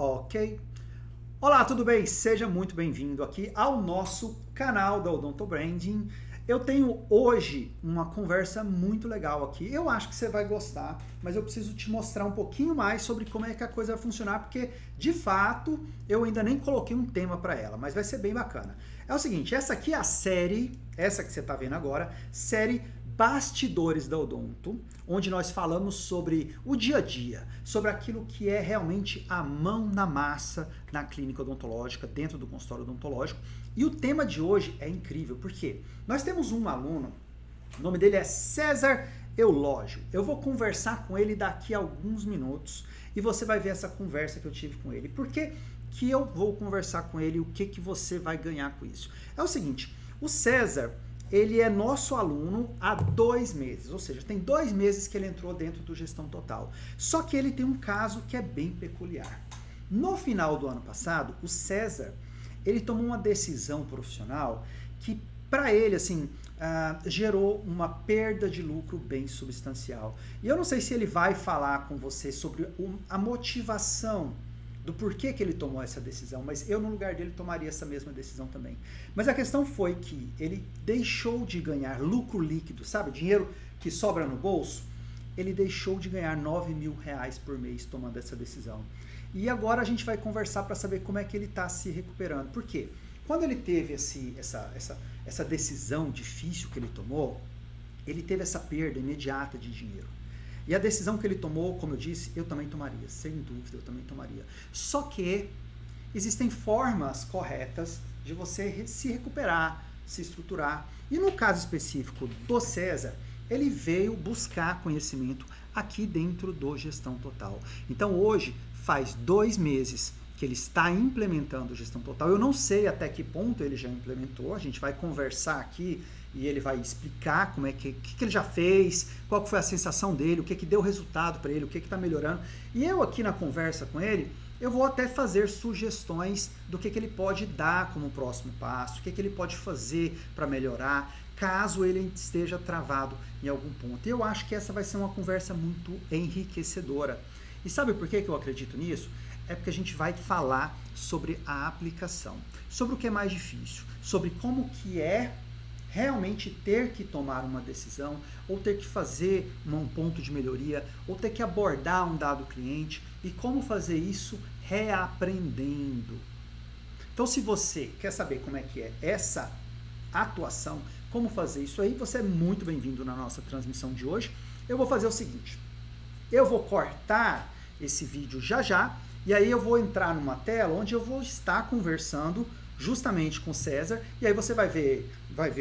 Ok. Olá, tudo bem? Seja muito bem-vindo aqui ao nosso canal da Odonto Branding. Eu tenho hoje uma conversa muito legal aqui. Eu acho que você vai gostar, mas eu preciso te mostrar um pouquinho mais sobre como é que a coisa vai funcionar, porque de fato eu ainda nem coloquei um tema para ela, mas vai ser bem bacana. É o seguinte, essa aqui é a série, essa que você está vendo agora, série Bastidores da Odonto, onde nós falamos sobre o dia a dia, sobre aquilo que é realmente a mão na massa na clínica odontológica, dentro do consultório odontológico. E o tema de hoje é incrível, porque nós temos um aluno, o nome dele é César Eulógio. Eu vou conversar com ele daqui a alguns minutos e você vai ver essa conversa que eu tive com ele. Por que eu vou conversar com ele e o que você vai ganhar com isso? É o seguinte, o César, ele é nosso aluno há 2 meses, ou seja, tem 2 meses que ele entrou dentro do Gestão Total. Só que ele tem um caso que é bem peculiar. No final do ano passado, o César, ele tomou uma decisão profissional que, para ele, assim, gerou uma perda de lucro bem substancial. E eu não sei se ele vai falar com você sobre a motivação do porquê que ele tomou essa decisão, mas eu no lugar dele tomaria essa mesma decisão também. Mas a questão foi que ele deixou de ganhar lucro líquido, sabe, dinheiro que sobra no bolso, ele deixou de ganhar R$ 9.000 por mês tomando essa decisão. E agora a gente vai conversar para saber como é que ele está se recuperando. Por quê? Quando ele teve essa decisão difícil que ele tomou, ele teve essa perda imediata de dinheiro. E a decisão que ele tomou, como eu disse, eu também tomaria, sem dúvida, eu também tomaria. Só que existem formas corretas de você se recuperar, se estruturar. E no caso específico do César, ele veio buscar conhecimento aqui dentro do Gestão Total. Então hoje faz 2 meses que ele está implementando Gestão Total. Eu não sei até que ponto ele já implementou, a gente vai conversar aqui e ele vai explicar como é que ele já fez, qual foi a sensação dele, o que deu resultado para ele, o que está melhorando. E eu aqui na conversa com ele, eu vou até fazer sugestões do que ele pode dar como próximo passo, o que ele pode fazer para melhorar, caso ele esteja travado em algum ponto. E eu acho que essa vai ser uma conversa muito enriquecedora. E sabe por que eu acredito nisso? É porque a gente vai falar sobre a aplicação, sobre o que é mais difícil, sobre como que é realmente ter que tomar uma decisão, ou ter que fazer um ponto de melhoria, ou ter que abordar um dado cliente, e como fazer isso reaprendendo. Então, se você quer saber como é que é essa atuação, como fazer isso aí, você é muito bem-vindo na nossa transmissão de hoje. Eu vou fazer o seguinte, eu vou cortar esse vídeo já já, e aí eu vou entrar numa tela onde eu vou estar conversando justamente com o César, e aí você vai ver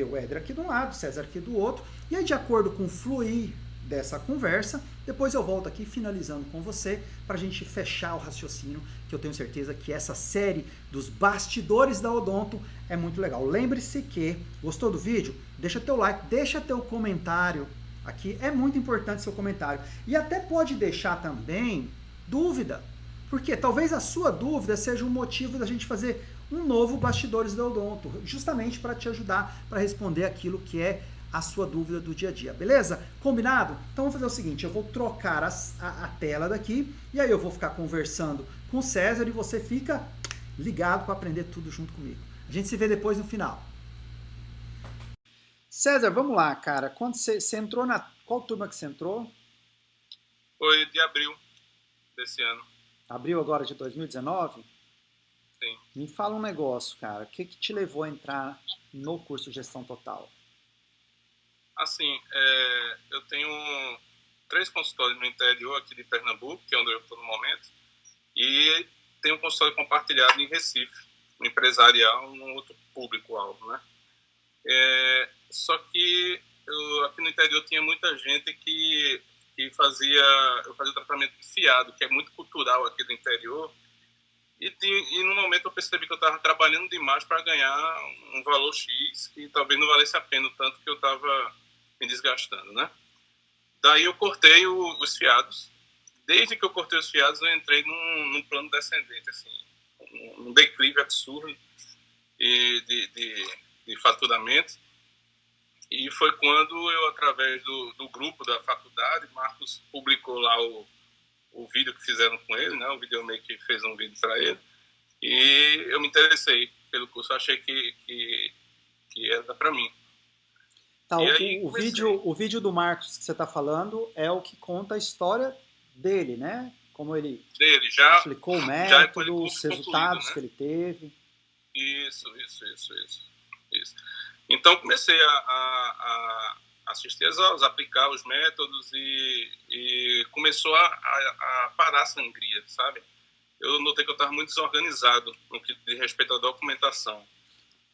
o Éder aqui de um lado, o César aqui do outro, e aí de acordo com o fluir dessa conversa, depois eu volto aqui finalizando com você, para a gente fechar o raciocínio, que eu tenho certeza que essa série dos bastidores da Odonto é muito legal. Lembre-se que, gostou do vídeo? Deixa teu like, deixa teu comentário aqui, é muito importante seu comentário, e até pode deixar também dúvida, porque talvez a sua dúvida seja um motivo da gente fazer um novo Bastidores da Odonto, justamente para te ajudar para responder aquilo que é a sua dúvida do dia a dia, beleza? Combinado? Então vamos fazer o seguinte, eu vou trocar a tela daqui, e aí eu vou ficar conversando com o César, e você fica ligado para aprender tudo junto comigo. A gente se vê depois no final. César, vamos lá, cara. Quando você entrou qual turma que você entrou? Foi de abril desse ano. Abril agora de 2019? Sim. Me fala um negócio, cara. O que te levou a entrar no curso de Gestão Total? Assim, eu tenho 3 consultórios no interior aqui de Pernambuco, que é onde eu estou no momento, e tenho um consultório compartilhado em Recife, um empresarial, num outro público-alvo, né? Só que aqui no interior tinha muita gente que eu fazia o tratamento de fiado, que é muito cultural aqui do interior, e no momento eu percebi que eu estava trabalhando demais para ganhar um valor X que talvez não valesse a pena o tanto que eu estava me desgastando, né? Daí eu cortei os fiados. Desde que eu cortei os fiados, eu entrei num plano descendente, assim, um declive absurdo de faturamento. E foi quando eu, através do grupo da faculdade, Marcos publicou lá o vídeo que fizeram com ele, né? O videomaker que fez um vídeo para ele. E eu me interessei pelo curso, achei que era para mim. Tá, o vídeo do Marcos que você está falando é o que conta a história dele, né? Como ele aplicou o método, os resultados, né, que ele teve. Isso. Então comecei a assistir as aulas, aplicar os métodos e começou a parar a sangria, sabe? Eu notei que eu estava muito desorganizado no que diz respeito à documentação.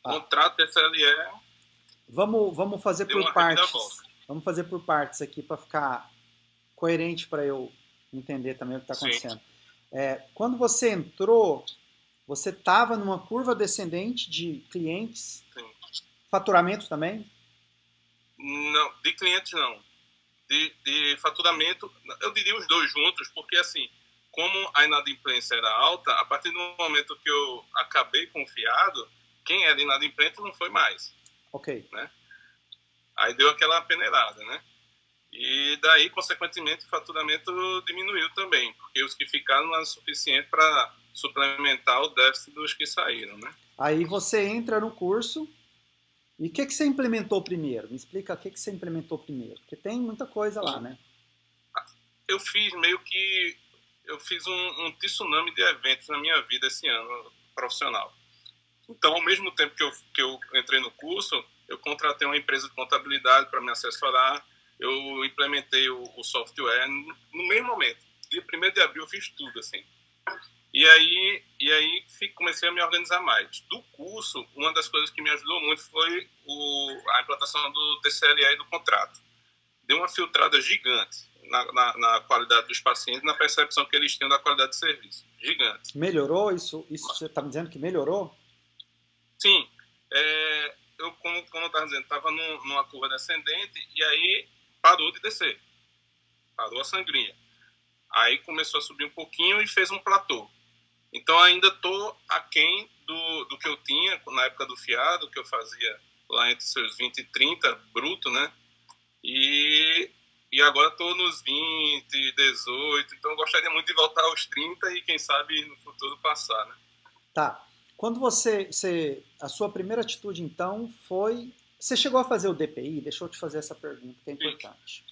Contrato TCLE. Vamos fazer por partes. Vamos fazer por partes aqui para ficar coerente, para eu entender também o que está acontecendo. Quando você entrou, você estava numa curva descendente de clientes. Sim. Faturamento também? Não, de clientes não. De faturamento, eu diria os dois juntos, porque assim, como a inadimplência era alta, a partir do momento que eu acabei confiado, quem era inadimplente não foi mais. Ok. Né? Aí deu aquela peneirada, né? E daí, consequentemente, o faturamento diminuiu também, porque os que ficaram não era suficiente para suplementar o déficit dos que saíram, né? Aí você entra no curso. E o que você implementou primeiro? Me explica o que você implementou primeiro, porque tem muita coisa lá, né? Eu fiz um tsunami de eventos na minha vida esse ano profissional. Então, ao mesmo tempo que eu entrei no curso, eu contratei uma empresa de contabilidade para me assessorar, eu implementei o software no mesmo momento. Dia 1º de abril eu fiz tudo, assim. E aí comecei a me organizar mais. Do curso, uma das coisas que me ajudou muito foi a implantação do TCLE e do contrato. Deu uma filtrada gigante na qualidade dos pacientes, na percepção que eles tinham da qualidade de serviço. Gigante. Melhorou isso? Isso você está me dizendo que melhorou? Sim. Eu, como eu estava dizendo, estava numa curva descendente e aí parou de descer. Parou a sangrinha. Aí começou a subir um pouquinho e fez um platô. Então ainda estou aquém do que eu tinha na época do fiado, que eu fazia lá entre seus 20 e 30, bruto, né? E agora estou nos 20, 18, então eu gostaria muito de voltar aos 30 e quem sabe no futuro passar, né? Tá. Quando a sua primeira atitude então foi... Você chegou a fazer o DPI? Deixa eu te fazer essa pergunta, que é importante.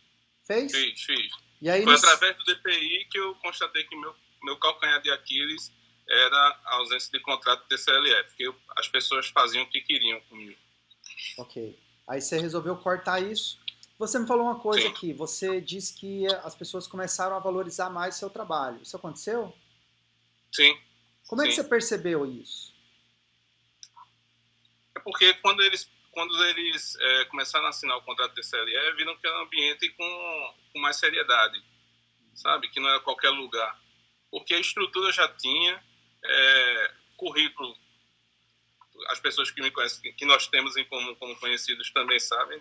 Fez? Fiz. E aí, foi através do DPI que eu constatei que meu calcanhar de Aquiles era a ausência de contrato TCLE, porque as pessoas faziam o que queriam comigo. Ok. Aí você resolveu cortar isso. Você me falou uma coisa Sim. aqui. Você disse que as pessoas começaram a valorizar mais seu trabalho. Isso aconteceu? Sim. Como é que você percebeu isso? É porque quando eles começaram a assinar o contrato TCLE, viram que era um ambiente com mais seriedade, sabe? Que não era qualquer lugar. Porque a estrutura já tinha, currículo, as pessoas que me conhecem, que nós temos em comum como conhecidos também sabem,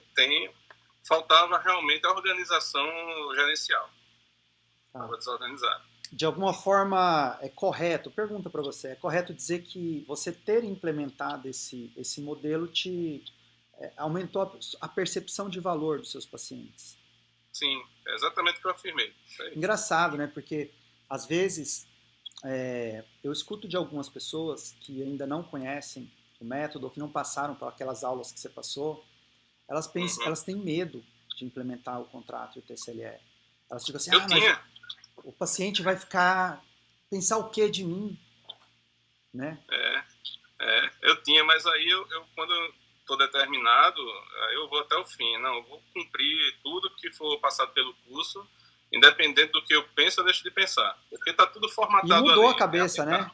faltava realmente a organização gerencial. Estava desorganizado. De alguma forma é correto, pergunta para você, é correto dizer que você ter implementado esse modelo te aumentou a percepção de valor dos seus pacientes? Sim, é exatamente o que eu afirmei. Engraçado, né? Porque às vezes eu escuto de algumas pessoas que ainda não conhecem o método ou que não passaram por aquelas aulas que você passou, elas têm medo de implementar o contrato e o TCLE. Elas ficam assim, mas o paciente vai pensar o que de mim? Né? Eu tinha, mas aí quando eu estou determinado, aí eu vou até o fim. Não, eu vou cumprir tudo que for passado pelo curso, independente do que eu penso ou deixo de pensar. Porque está tudo formatado ali. E mudou a cabeça, né?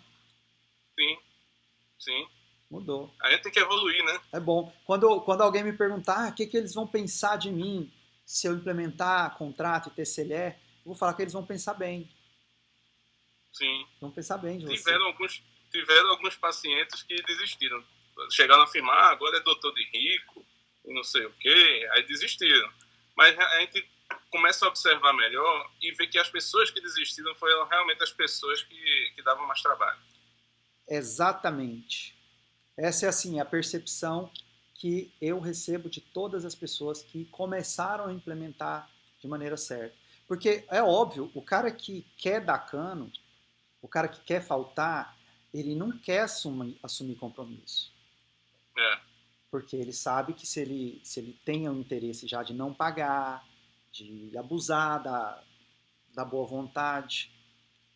Sim. Mudou. A gente tem que evoluir, né? É bom. Quando alguém me perguntar o que eles vão pensar de mim se eu implementar contrato e TCLE, eu vou falar que eles vão pensar bem. Sim. Vão pensar bem de você. Tiveram alguns pacientes que desistiram. Chegaram a afirmar, agora é doutor de rico, e não sei o quê, aí desistiram. Mas a gente começa a observar melhor e ver que as pessoas que desistiram foram realmente as pessoas que davam mais trabalho. Exatamente. Essa é assim a percepção que eu recebo de todas as pessoas que começaram a implementar de maneira certa. Porque é óbvio, o cara que quer dar cano, o cara que quer faltar, ele não quer assumir compromisso. É, Porque ele sabe que se ele tem o interesse já de não pagar, de abusar da boa vontade,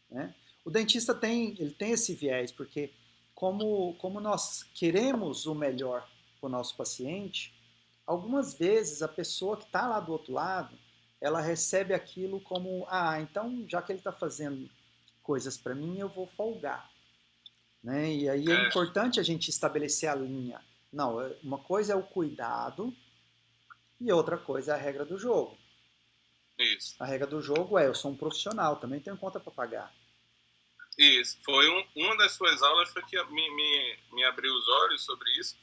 né? O dentista ele tem esse viés, porque como nós queremos o melhor para o nosso paciente, algumas vezes a pessoa que está lá do outro lado, ela recebe aquilo como, então já que ele está fazendo coisas para mim, eu vou folgar. Né? E aí é é, importante a gente estabelecer a linha. Não, uma coisa é o cuidado e outra coisa é a regra do jogo. isso. A regra do jogo é, eu sou um profissional, também tenho conta para pagar. Isso. Foi uma das suas aulas foi que me abriu os olhos sobre isso.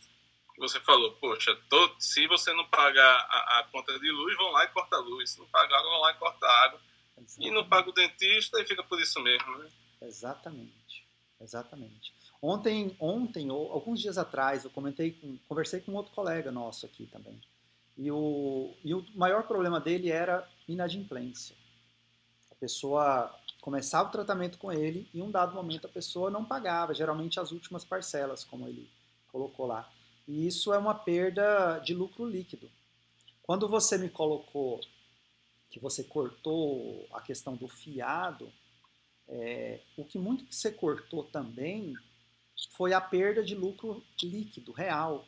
Você falou, poxa, se você não pagar a conta de luz, vão lá e corta a luz. Se não pagar, vão lá e corta a água. Exatamente. E não paga o dentista e fica por isso mesmo, né? Exatamente. Exatamente. Ontem ou alguns dias atrás, eu conversei com outro colega nosso aqui também. E o maior problema dele era inadimplência. A pessoa começava o tratamento com ele e em um dado momento a pessoa não pagava, geralmente as últimas parcelas, como ele colocou lá. E isso é uma perda de lucro líquido. Quando você me colocou que você cortou a questão do fiado, o que muito que você cortou também foi a perda de lucro líquido, real.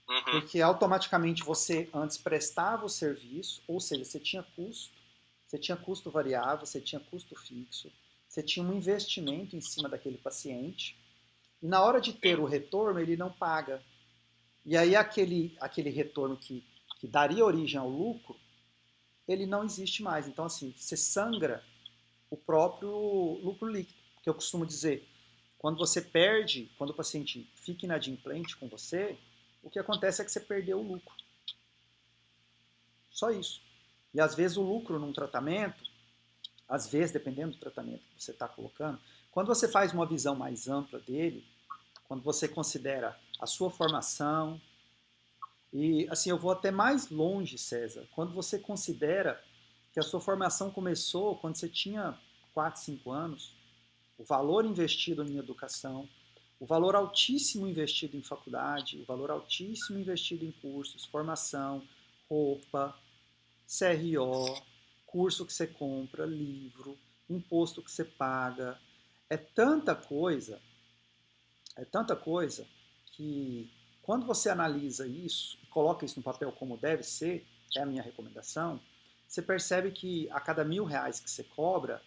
Uhum. Porque automaticamente você antes prestava o serviço, ou seja, você tinha custo variável, você tinha custo fixo, você tinha um investimento em cima daquele paciente, e na hora de ter o retorno, ele não paga. E aí aquele retorno que daria origem ao lucro, ele não existe mais. Então, assim, você sangra o próprio lucro líquido. Que eu costumo dizer, quando você perde, quando o paciente fica inadimplente com você, o que acontece é que você perdeu o lucro. Só isso. E às vezes o lucro num tratamento, às vezes, dependendo do tratamento que você está colocando, quando você faz uma visão mais ampla dele, quando você considera a sua formação, e assim, eu vou até mais longe, César, quando você considera que a sua formação começou quando você tinha 4, 5 anos, o valor investido em educação, o valor altíssimo investido em faculdade, o valor altíssimo investido em cursos, formação, roupa, CRO, curso que você compra, livro, imposto que você paga. É tanta coisa que quando você analisa isso e coloca isso no papel como deve ser, é a minha recomendação, você percebe que a cada R$ 1.000 que você cobra,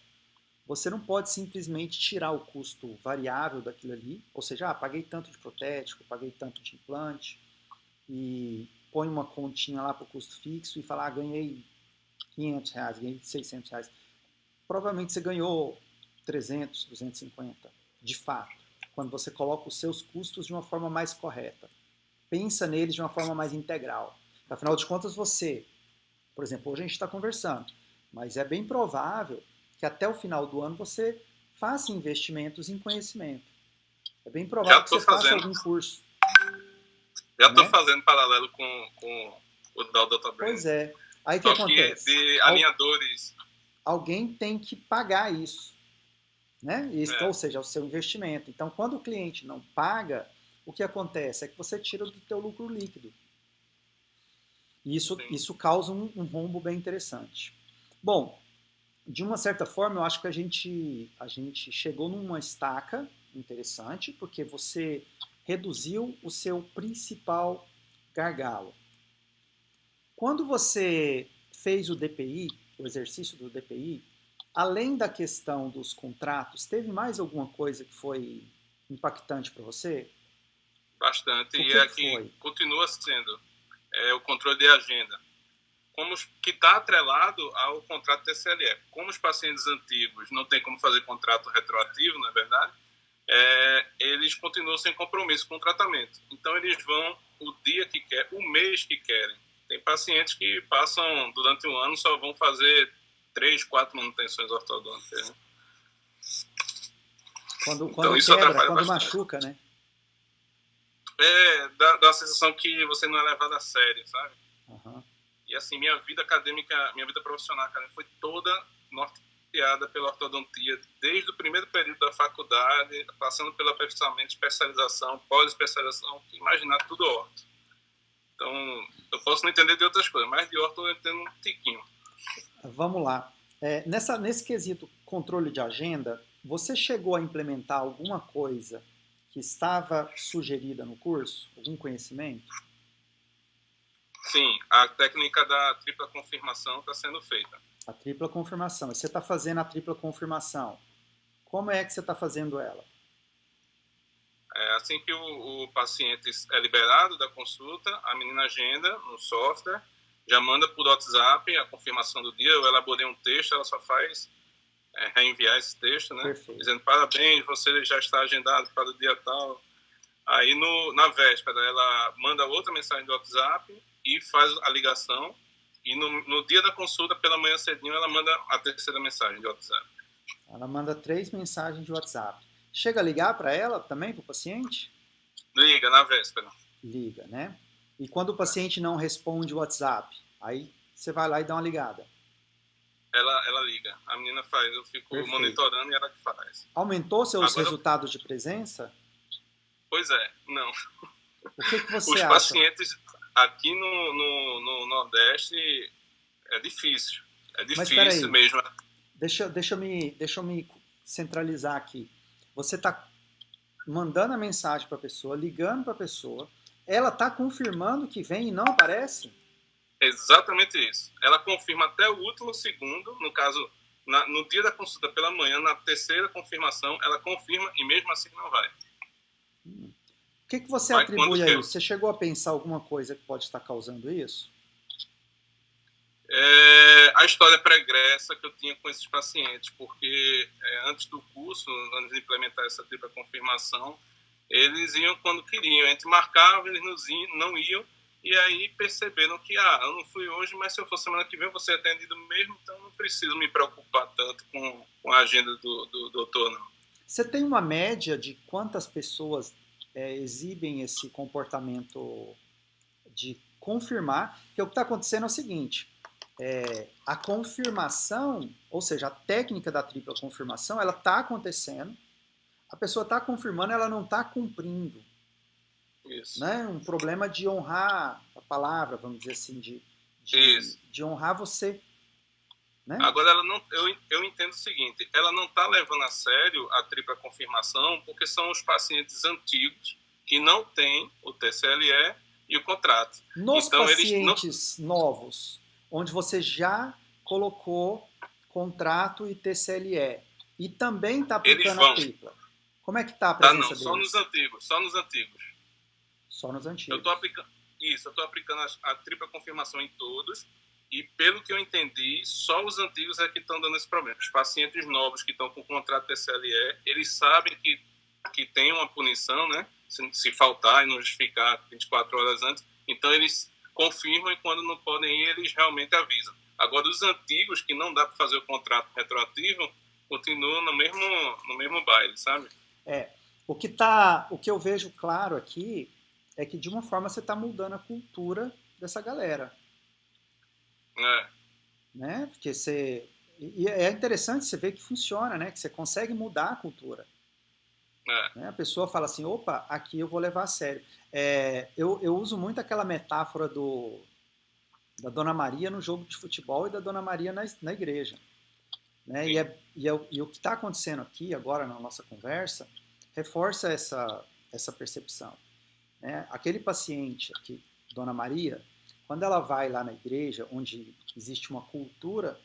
você não pode simplesmente tirar o custo variável daquilo ali, ou seja, paguei tanto de protético, paguei tanto de implante, e põe uma continha lá para o custo fixo e falar, ganhei R$ 500, ganhei R$ 600. Provavelmente você ganhou 300, 250, de fato, quando você coloca os seus custos de uma forma mais correta. Pensa neles de uma forma mais integral. Afinal de contas, você, por exemplo, hoje a gente está conversando, mas é bem provável que até o final do ano você faça investimentos em conhecimento. É bem provável que você faça algum curso. Já estou fazendo paralelo com o da Dr. Brand. Pois é. Aí o que acontece? De alinhadores. Alguém tem que pagar isso. Né? Ou seja, o seu investimento. Então, quando o cliente não paga, o que acontece é que você tira do teu lucro líquido. E isso causa um rombo bem interessante. Bom, de uma certa forma, eu acho que a gente chegou numa estaca interessante, porque você reduziu o seu principal gargalo. Quando você fez o DPI, o exercício do DPI, além da questão dos contratos, teve mais alguma coisa que foi impactante para você? Bastante. E aqui continua sendo o controle de agenda. Que está atrelado ao contrato TCLE. Como os pacientes antigos não tem como fazer contrato retroativo, na verdade, eles continuam sem compromisso com o tratamento. Então, eles vão o dia que quer, o mês que querem. Tem pacientes que passam, durante um ano, só vão fazer 3, 4 manutenções ortodônticas. Né? Quando isso quebra, quando bastante. Machuca, né? Dá a sensação que você não é levado a sério, sabe? Uhum. E assim, minha vida acadêmica, minha vida profissional acadêmica foi toda norteada pela ortodontia, desde o primeiro período da faculdade, passando pelo aperfeiçoamento, especialização, pós-especialização, imaginar tudo orto. Então, eu posso não entender de outras coisas, mas de orto eu entendo um tiquinho. Vamos lá. Nesse quesito controle de agenda, você chegou a implementar alguma coisa que estava sugerida no curso? Algum conhecimento? Sim, a técnica da tripla confirmação está sendo feita. A tripla confirmação. Você está fazendo a tripla confirmação. Como é que você está fazendo ela? Assim que o paciente é liberado da consulta, a menina agenda no software, já manda por WhatsApp a confirmação do dia. Eu elaborei um texto, ela só faz reenviar esse texto, né? Perfeito. Dizendo, parabéns, você já está agendado para o dia tal. Aí, na véspera, ela manda outra mensagem do WhatsApp e faz a ligação. E no dia da consulta, pela manhã cedinho, ela manda a terceira mensagem de WhatsApp. Ela manda 3 mensagens de WhatsApp. Chega a ligar para ela também, para o paciente? Liga, na véspera. Liga, né? E quando o paciente não responde o WhatsApp, aí você vai lá e dá uma ligada. Ela liga. A menina faz, eu fico Perfeito. Monitorando e ela que faz. Aumentou seus resultados de presença? Pois é, não. O que você Os acha? pacientes aqui no Nordeste é difícil. É difícil mesmo. Deixa eu me centralizar aqui. Você está mandando a mensagem para a pessoa, ligando para a pessoa, ela está confirmando que vem e não aparece? Exatamente isso. Ela confirma até o último segundo, no caso, no dia da consulta pela manhã, na terceira confirmação, ela confirma e mesmo assim não vai. O que você atribui a isso? Você chegou a pensar alguma coisa que pode estar causando isso? A história pregressa que eu tinha com esses pacientes, porque antes do curso, antes de implementar essa tripla confirmação, eles iam quando queriam. A gente marcava, eles não iam, e aí perceberam que, eu não fui hoje, mas se eu for semana que vem, eu vou ser atendido mesmo, então não preciso me preocupar tanto com a agenda do doutor, não. Você tem uma média de quantas pessoas exibem esse comportamento de confirmar? Porque o que está acontecendo é o seguinte, a confirmação, ou seja, a técnica da tripla confirmação, ela está acontecendo, a pessoa está confirmando, ela não está cumprindo. Isso. Né? Um problema de honrar a palavra, vamos dizer assim, de honrar você. Né? Agora, eu entendo o seguinte, ela não está levando a sério a tripla confirmação porque são os pacientes antigos que não têm o TCLE e o contrato. Nos então, pacientes novos, onde você já colocou contrato e TCLE e também está aplicando a tripla, como é que está a presença deles? Só nos antigos. Só nos antigos. Eu estou aplicando a tripla confirmação em todos e, pelo que eu entendi, só os antigos é que estão dando esse problema. Os pacientes novos que estão com contrato TCLE, eles sabem que tem uma punição, né? Se faltar e não justificar 24 horas antes, então eles confirmam e quando não podem ir, eles realmente avisam. Agora, os antigos, que não dá para fazer o contrato retroativo, continuam no mesmo baile, sabe? O que eu vejo claro aqui é que, de uma forma, você está mudando a cultura dessa galera. Né? Porque e é interessante você ver que funciona, né? Que você consegue mudar a cultura. Né? A pessoa fala assim, opa, aqui eu vou levar a sério. Eu uso muito aquela metáfora da Dona Maria no jogo de futebol e da Dona Maria na igreja. Né? E o que está acontecendo aqui agora na nossa conversa reforça essa percepção. Né? Aquele paciente aqui, Dona Maria, quando ela vai lá na igreja, onde existe uma cultura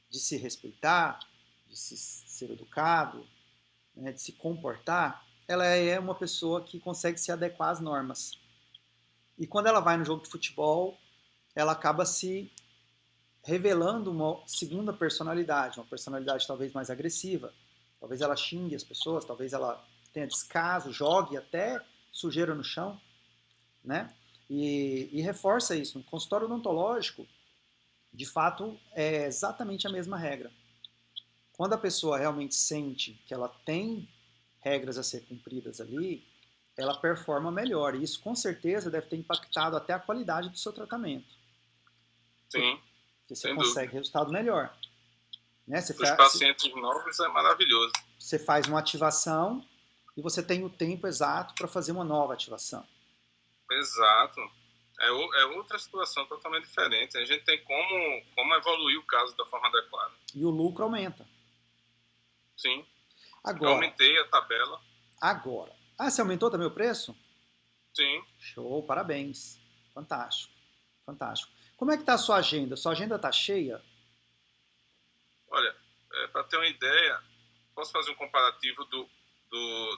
de se respeitar, de ser educado, né, de se comportar, ela é uma pessoa que consegue se adequar às normas. E quando ela vai no jogo de futebol, ela acaba se revelando uma segunda personalidade, uma personalidade talvez mais agressiva. Talvez ela xingue as pessoas, talvez ela tenha descaso, jogue até sujeira no chão, né? E reforça isso. No consultório odontológico, de fato, é exatamente a mesma regra. Quando a pessoa realmente sente que ela tem regras a ser cumpridas ali, ela performa melhor. E isso, com certeza, deve ter impactado até a qualidade do seu tratamento. Sim, Porque você sem consegue dúvida. resultado melhor. Né? Para os pacientes novos é maravilhoso. Você faz uma ativação e você tem o tempo exato para fazer uma nova ativação. Exato. É outra situação totalmente diferente. A gente tem como evoluir o caso da forma adequada. E o lucro aumenta. Sim. Eu Agora. aumentei a tabela. Agora. Ah, você aumentou também o preço? Sim. Show, parabéns. Fantástico. Fantástico. Como é que está a sua agenda? Sua agenda está cheia? Olha, para ter uma ideia, posso fazer um comparativo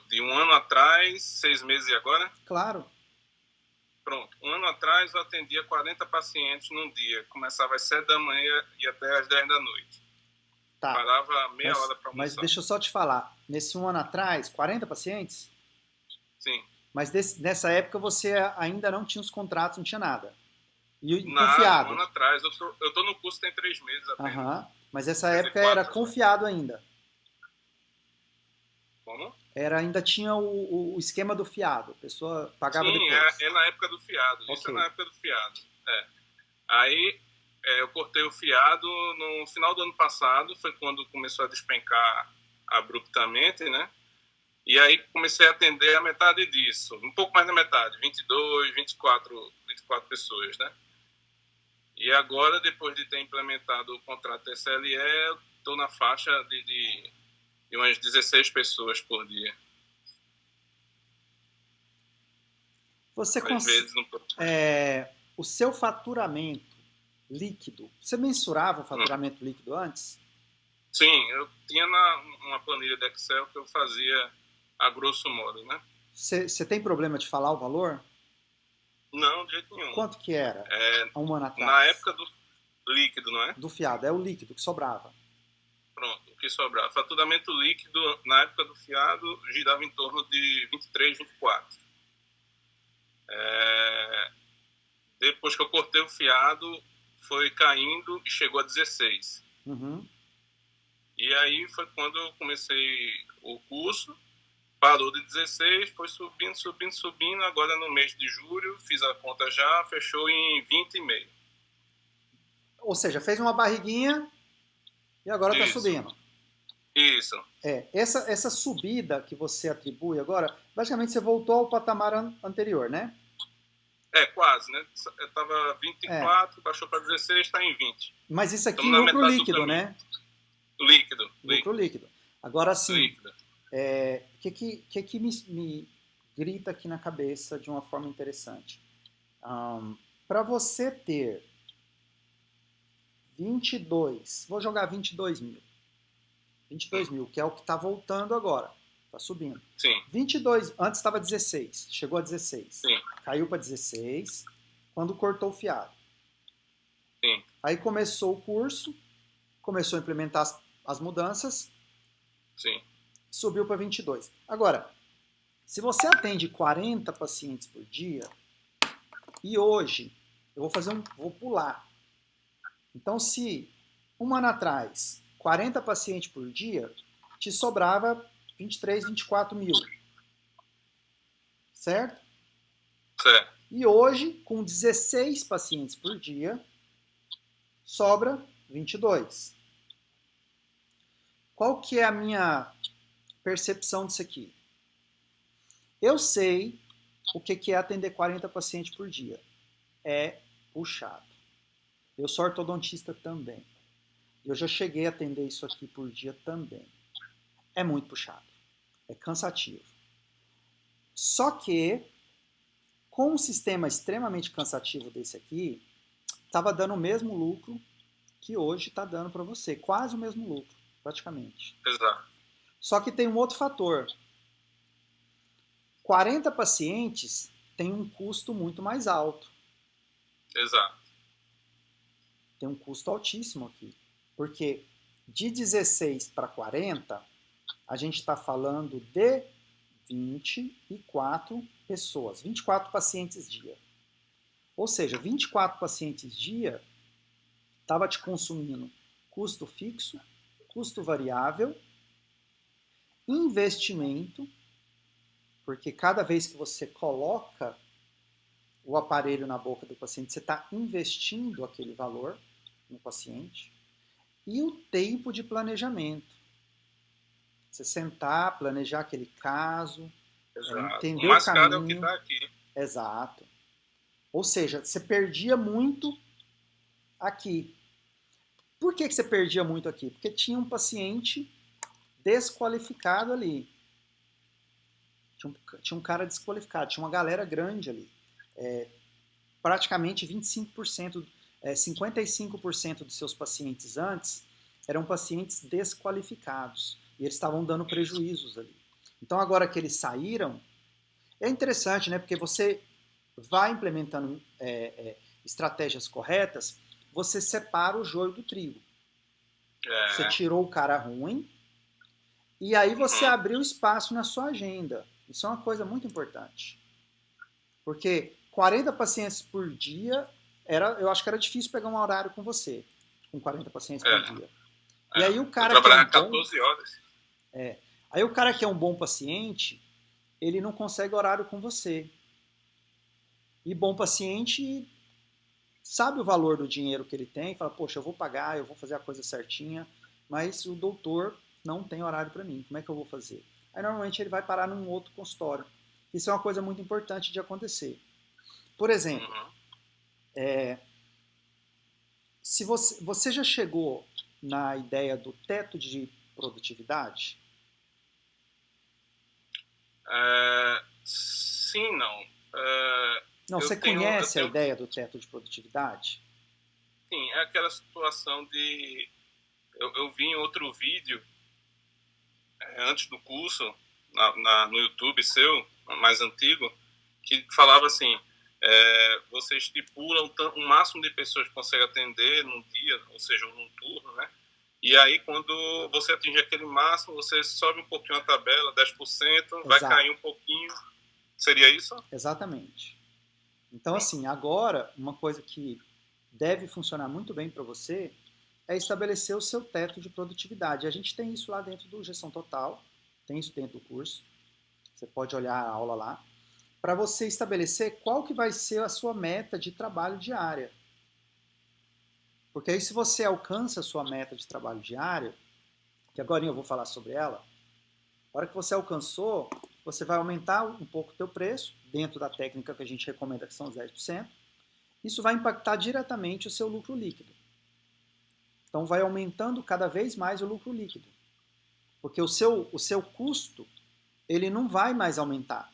de um ano atrás, 6 meses e agora? Claro. Pronto. Um ano atrás eu atendia 40 pacientes num dia. Começava às 7 da manhã e até às 10 da noite. Tá. Parava meia hora para almoçar. Mas deixa eu só te falar. Nesse um ano atrás, 40 pacientes? Sim. Mas nessa época você ainda não tinha os contratos, não tinha nada. E Nada, confiado? Um ano atrás. Eu tô no curso tem 3 meses apenas. Aham. Mas essa época era confiado ainda. Como? Ainda tinha o esquema do fiado. A pessoa pagava depois. Sim, é na época do fiado. Okay. Isso é na época do fiado. Aí eu cortei o fiado no final do ano passado. Foi quando começou a despencar abruptamente, né? E aí comecei a atender a metade disso. Um pouco mais da metade. 22, 24 pessoas, né? E agora, depois de ter implementado o contrato SLE, eu estou na faixa de umas 16 pessoas por dia. Você o seu faturamento líquido, você mensurava o faturamento líquido antes? Sim, eu tinha uma planilha de Excel que eu fazia a grosso modo, né? Você tem problema de falar o valor? Não, de jeito nenhum. Quanto que era há um ano atrás? Na época do líquido, não é? Do fiado, é o líquido que sobrava. Pronto, o que sobrava. Faturamento líquido, na época do fiado, girava em torno de 23, 24. Depois que eu cortei o fiado, foi caindo e chegou a 16. Uhum. E aí foi quando eu comecei o curso, parou de 16, foi subindo. Agora no mês de julho, fiz a conta já, fechou em 20,5. Ou seja, fez uma barriguinha e agora está subindo. Isso. Essa subida que você atribui agora, basicamente você voltou ao patamar anterior, né? Quase, né? Eu estava 24, baixou para 16, está em 20. Mas isso aqui é lucro líquido, né? Líquido. Lucro líquido. Agora sim, o que me grita aqui na cabeça de uma forma interessante? Para você ter 22, vou jogar 22 mil. 22 mil, que é o que está voltando agora. Está subindo. Sim. 22, antes estava 16, chegou a 16. Sim. Caiu para 16, quando cortou o fiado. Sim. Aí começou o curso, começou a implementar as mudanças. Sim. Subiu para 22. Agora, se você atende 40 pacientes por dia, e hoje, eu vou pular. Então, se um ano atrás, 40 pacientes por dia, te sobrava 23, 24 mil. Certo? Certo. E hoje, com 16 pacientes por dia, sobra 22. Qual que é a minha percepção disso aqui? Eu sei o que é atender 40 pacientes por dia. É puxado. Eu sou ortodontista também. Eu já cheguei a atender isso aqui por dia também. É muito puxado. É cansativo. Só que, com um sistema extremamente cansativo desse aqui, estava dando o mesmo lucro que hoje está dando para você. Quase o mesmo lucro, praticamente. Exato. Só que tem um outro fator. 40 pacientes tem um custo muito mais alto. Exato. Tem um custo altíssimo aqui. Porque de 16 para 40, a gente está falando de 24 pessoas, 24 pacientes dia. Ou seja, 24 pacientes dia estava te consumindo custo fixo, custo variável, investimento, porque cada vez que você coloca o aparelho na boca do paciente, você está investindo aquele valor. no paciente e o tempo de planejamento. Você sentar, planejar aquele caso, Exato. O entender o mais caro é o que caminho. está aqui. Exato. Ou seja, você perdia muito aqui. Por que você perdia muito aqui? Porque tinha um paciente desqualificado ali. Tinha um cara desqualificado, tinha uma galera grande ali. Praticamente 25%, 55% dos seus pacientes antes eram pacientes desqualificados. E eles estavam dando prejuízos ali. Então, agora que eles saíram, é interessante, né? Porque você vai implementando estratégias corretas, você separa o joio do trigo. Você tirou o cara ruim e aí você abriu espaço na sua agenda. Isso é uma coisa muito importante. Porque 40 pacientes por dia, eu acho que era difícil pegar um horário com você, com 40 pacientes por dia. E aí o cara que é um 14 horas. Aí o cara que é um bom paciente, ele não consegue horário com você. E bom paciente sabe o valor do dinheiro que ele tem, fala, poxa, eu vou pagar, eu vou fazer a coisa certinha, mas o doutor não tem horário para mim, como é que eu vou fazer? Aí normalmente ele vai parar num outro consultório. Isso é uma coisa muito importante de acontecer. Por exemplo, se você já chegou na ideia do teto de produtividade? Sim, não. Não, você conhece a ideia do teto de produtividade? Sim, é aquela situação de... Eu vi em outro vídeo, antes do curso, no YouTube seu, mais antigo, que falava assim, você estipula um máximo de pessoas que consegue atender num dia, ou seja, num turno, né? E aí, quando você atingir aquele máximo, você sobe um pouquinho a tabela, 10%, vai cair um pouquinho. Seria isso? Exatamente. Então, assim, agora, uma coisa que deve funcionar muito bem para você é estabelecer o seu teto de produtividade. A gente tem isso lá dentro do Gestão Total, tem isso dentro do curso. Você pode olhar a aula lá. Para você estabelecer qual que vai ser a sua meta de trabalho diária. Porque aí se você alcança a sua meta de trabalho diário, que agora eu vou falar sobre ela, a hora que você alcançou, você vai aumentar um pouco o teu preço, dentro da técnica que a gente recomenda, que são os 10%. Isso vai impactar diretamente o seu lucro líquido. Então vai aumentando cada vez mais o lucro líquido. Porque o seu custo, ele não vai mais aumentar.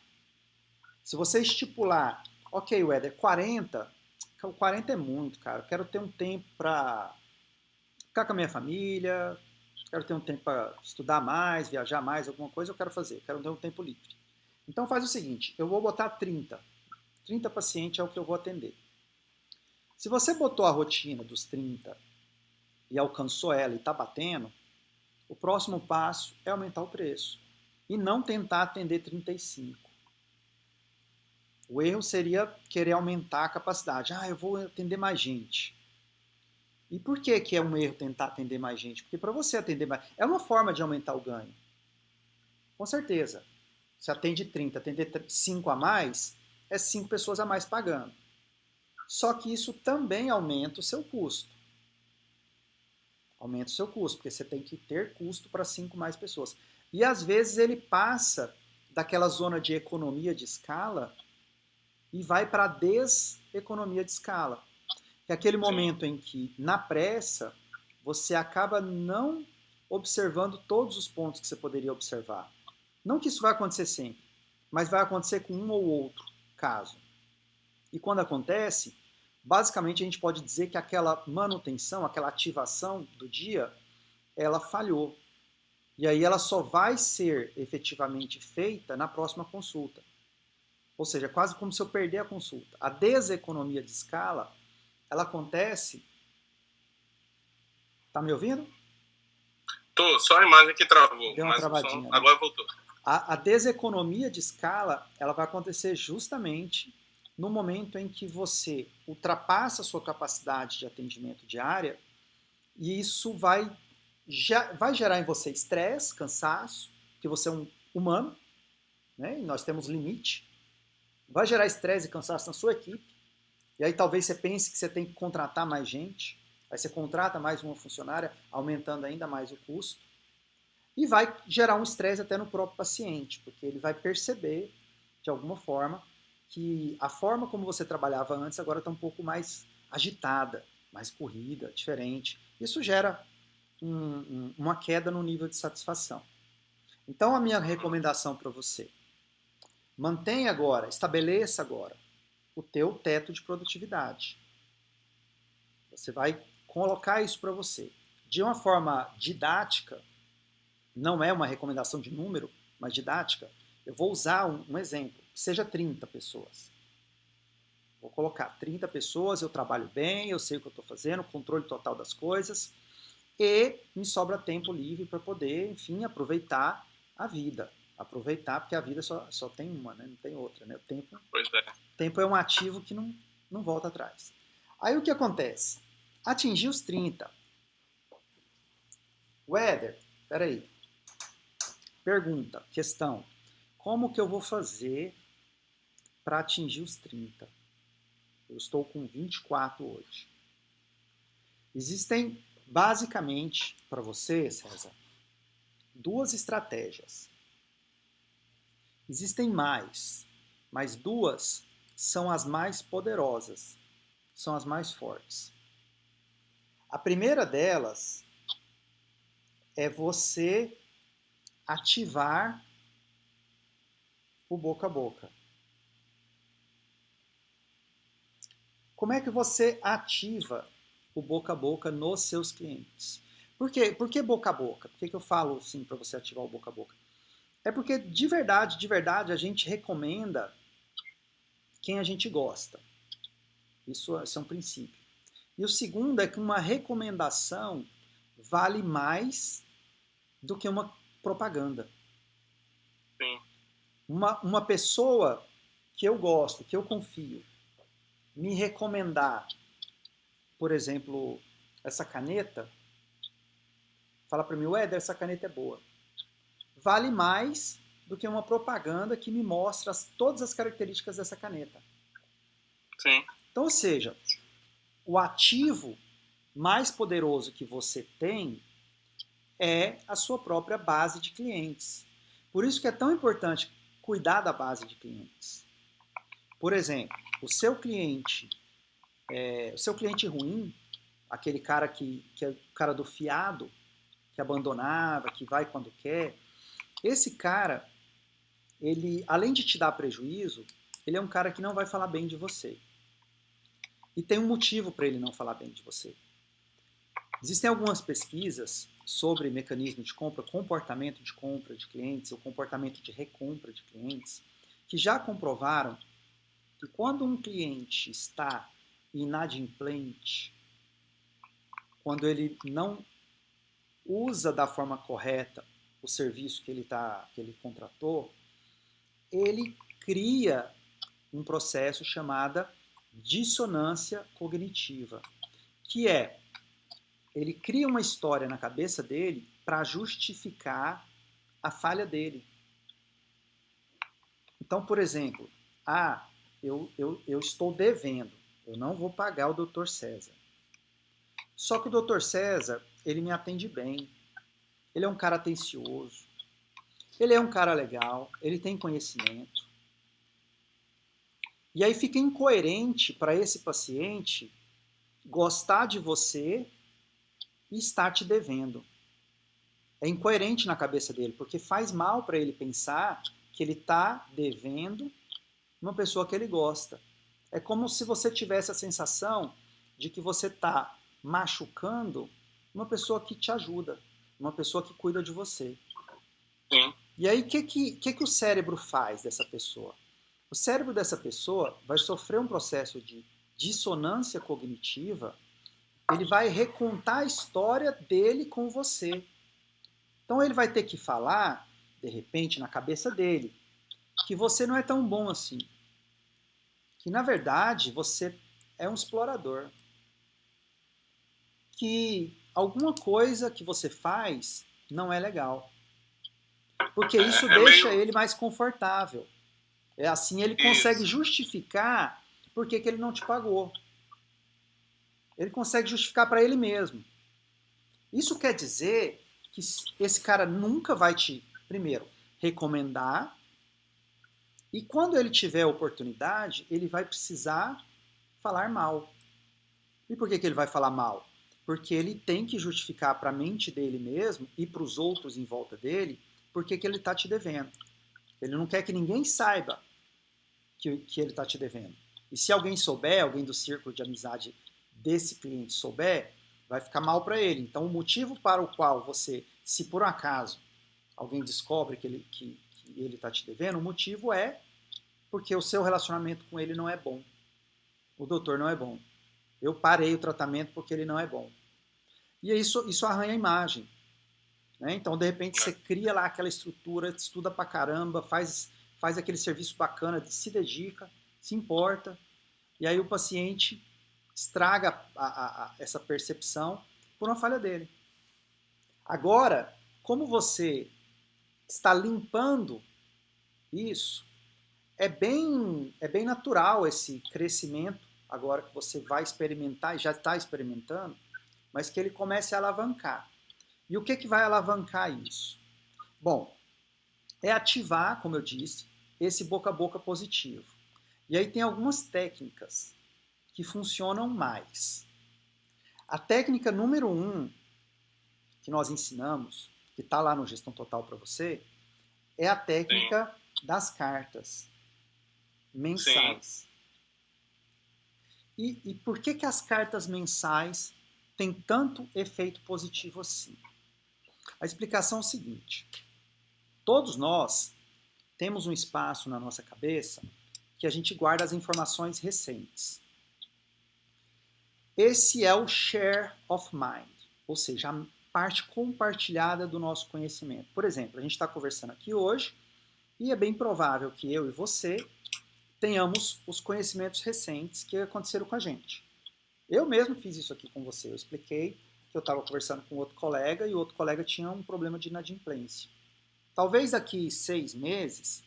Se você estipular, ok, Weder, 40, o 40 é muito, cara. Eu quero ter um tempo para ficar com a minha família, quero ter um tempo para estudar mais, viajar mais, alguma coisa eu quero fazer, quero ter um tempo livre. Então faz o seguinte, eu vou botar 30. 30 pacientes é o que eu vou atender. Se você botou a rotina dos 30 e alcançou ela e está batendo, o próximo passo é aumentar o preço. E não tentar atender 35. O erro seria querer aumentar a capacidade. Eu vou atender mais gente. E por que é um erro tentar atender mais gente? Porque para você atender mais... É uma forma de aumentar o ganho. Com certeza. Se atende 30, atender 5 a mais, é 5 pessoas a mais pagando. Só que isso também aumenta o seu custo. Aumenta o seu custo, porque você tem que ter custo para 5 mais pessoas. E às vezes ele passa daquela zona de economia de escala e vai para a deseconomia de escala. Que é aquele momento em que, na pressa, você acaba não observando todos os pontos que você poderia observar. Não que isso vai acontecer sempre, mas vai acontecer com um ou outro caso. E quando acontece, basicamente a gente pode dizer que aquela manutenção, aquela ativação do dia, ela falhou. E aí ela só vai ser efetivamente feita na próxima consulta. Ou seja, quase como se eu perder a consulta. A deseconomia de escala, ela acontece... Tá me ouvindo? Tô, só a imagem que travou. Deu uma travadinha. Som, agora voltou. A deseconomia de escala, ela vai acontecer justamente no momento em que você ultrapassa a sua capacidade de atendimento diária e isso vai gerar em você estresse, cansaço, porque você é um humano, né? E nós temos limite. Vai gerar estresse e cansaço na sua equipe. E aí talvez você pense que você tem que contratar mais gente. Aí você contrata mais uma funcionária, aumentando ainda mais o custo. E vai gerar um estresse até no próprio paciente, porque ele vai perceber, de alguma forma, que a forma como você trabalhava antes agora está um pouco mais agitada, mais corrida, diferente. Isso gera uma queda no nível de satisfação. Então, a minha recomendação para você, mantenha agora, estabeleça agora o teu teto de produtividade. Você vai colocar isso para você. De uma forma didática, não é uma recomendação de número, mas didática, eu vou usar um exemplo, que seja 30 pessoas. Vou colocar 30 pessoas, eu trabalho bem, eu sei o que eu estou fazendo, controle total das coisas, e me sobra tempo livre para poder, enfim, aproveitar a vida. Aproveitar, porque a vida só tem uma, né? Não tem outra. Né? Tempo é um ativo que não volta atrás. Aí o que acontece? Atingir os 30. Éder, peraí. Pergunta, questão. Como que eu vou fazer para atingir os 30? Eu estou com 24 hoje. Existem, basicamente, para você, César, duas estratégias. Existem mais, mas duas são as mais poderosas, são as mais fortes. A primeira delas é você ativar o boca a boca. Como é que você ativa o boca a boca nos seus clientes? Por que boca a boca? Por que eu falo assim para você ativar o boca a boca? É porque de verdade, a gente recomenda quem a gente gosta. Isso é um princípio. E o segundo é que uma recomendação vale mais do que uma propaganda. Sim. Uma pessoa que eu gosto, que eu confio, me recomendar, por exemplo, essa caneta, fala para mim, Éder, essa caneta é boa. Vale mais do que uma propaganda que me mostra todas as características dessa caneta. Sim. Então, ou seja, o ativo mais poderoso que você tem é a sua própria base de clientes. Por isso que é tão importante cuidar da base de clientes. Por exemplo, o seu cliente ruim, aquele cara que é o cara do fiado, que abandonava, que vai quando quer, esse cara, ele, além de te dar prejuízo, ele é um cara que não vai falar bem de você. E tem um motivo para ele não falar bem de você. Existem algumas pesquisas sobre mecanismo de compra, comportamento de compra de clientes, ou comportamento de recompra de clientes, que já comprovaram que quando um cliente está inadimplente, quando ele não usa da forma correta o serviço que ele contratou, ele cria um processo chamado dissonância cognitiva, que é, ele cria uma história na cabeça dele para justificar a falha dele. Então, por exemplo, eu estou devendo, eu não vou pagar o Dr. César. Só que o Dr. César, ele me atende bem, ele é um cara atencioso, ele é um cara legal, ele tem conhecimento. E aí fica incoerente para esse paciente gostar de você e estar te devendo. É incoerente na cabeça dele, porque faz mal para ele pensar que ele está devendo uma pessoa que ele gosta. É como se você tivesse a sensação de que você está machucando uma pessoa que te ajuda, uma pessoa que cuida de você. Sim. E aí, o que o cérebro faz dessa pessoa? O cérebro dessa pessoa vai sofrer um processo de dissonância cognitiva, ele vai recontar a história dele com você. Então ele vai ter que falar, de repente, na cabeça dele, que você não é tão bom assim. Que, na verdade, você é um explorador. Que alguma coisa que você faz não é legal. Porque isso deixa ele mais confortável. É assim ele consegue justificar por que ele não te pagou. Ele consegue justificar para ele mesmo. Isso quer dizer que esse cara nunca vai te, primeiro, recomendar, e quando ele tiver a oportunidade, ele vai precisar falar mal. E por que ele vai falar mal? Porque ele tem que justificar para a mente dele mesmo e para os outros em volta dele por que ele está te devendo. Ele não quer que ninguém saiba que ele está te devendo. E se alguém souber, alguém do círculo de amizade desse cliente souber, vai ficar mal para ele. Então, o motivo para o qual você, se por um acaso alguém descobre que ele está te devendo, o motivo é porque o seu relacionamento com ele não é bom. O doutor não é bom. Eu parei o tratamento porque ele não é bom. E isso arranha a imagem. Né? Então, de repente, você cria lá aquela estrutura, estuda pra caramba, faz aquele serviço bacana, se dedica, se importa, e aí o paciente estraga essa percepção por uma falha dele. Agora, como você está limpando isso, é bem natural esse crescimento, agora que você vai experimentar e já está experimentando, mas que ele comece a alavancar. E o que vai alavancar isso? Bom, é ativar, como eu disse, esse boca a boca positivo. E aí tem algumas técnicas que funcionam mais. A técnica número 1 que nós ensinamos, que está lá no Gestão Total para você, é a técnica das cartas mensais. E por que as cartas mensais têm tanto efeito positivo assim? A explicação é o seguinte: todos nós temos um espaço na nossa cabeça que a gente guarda as informações recentes. Esse é o share of mind, ou seja, a parte compartilhada do nosso conhecimento. Por exemplo, a gente está conversando aqui hoje e é bem provável que eu e você tenhamos os conhecimentos recentes que aconteceram com a gente. Eu mesmo fiz isso aqui com você. Eu expliquei que eu estava conversando com outro colega e o outro colega tinha um problema de inadimplência. Talvez daqui 6 meses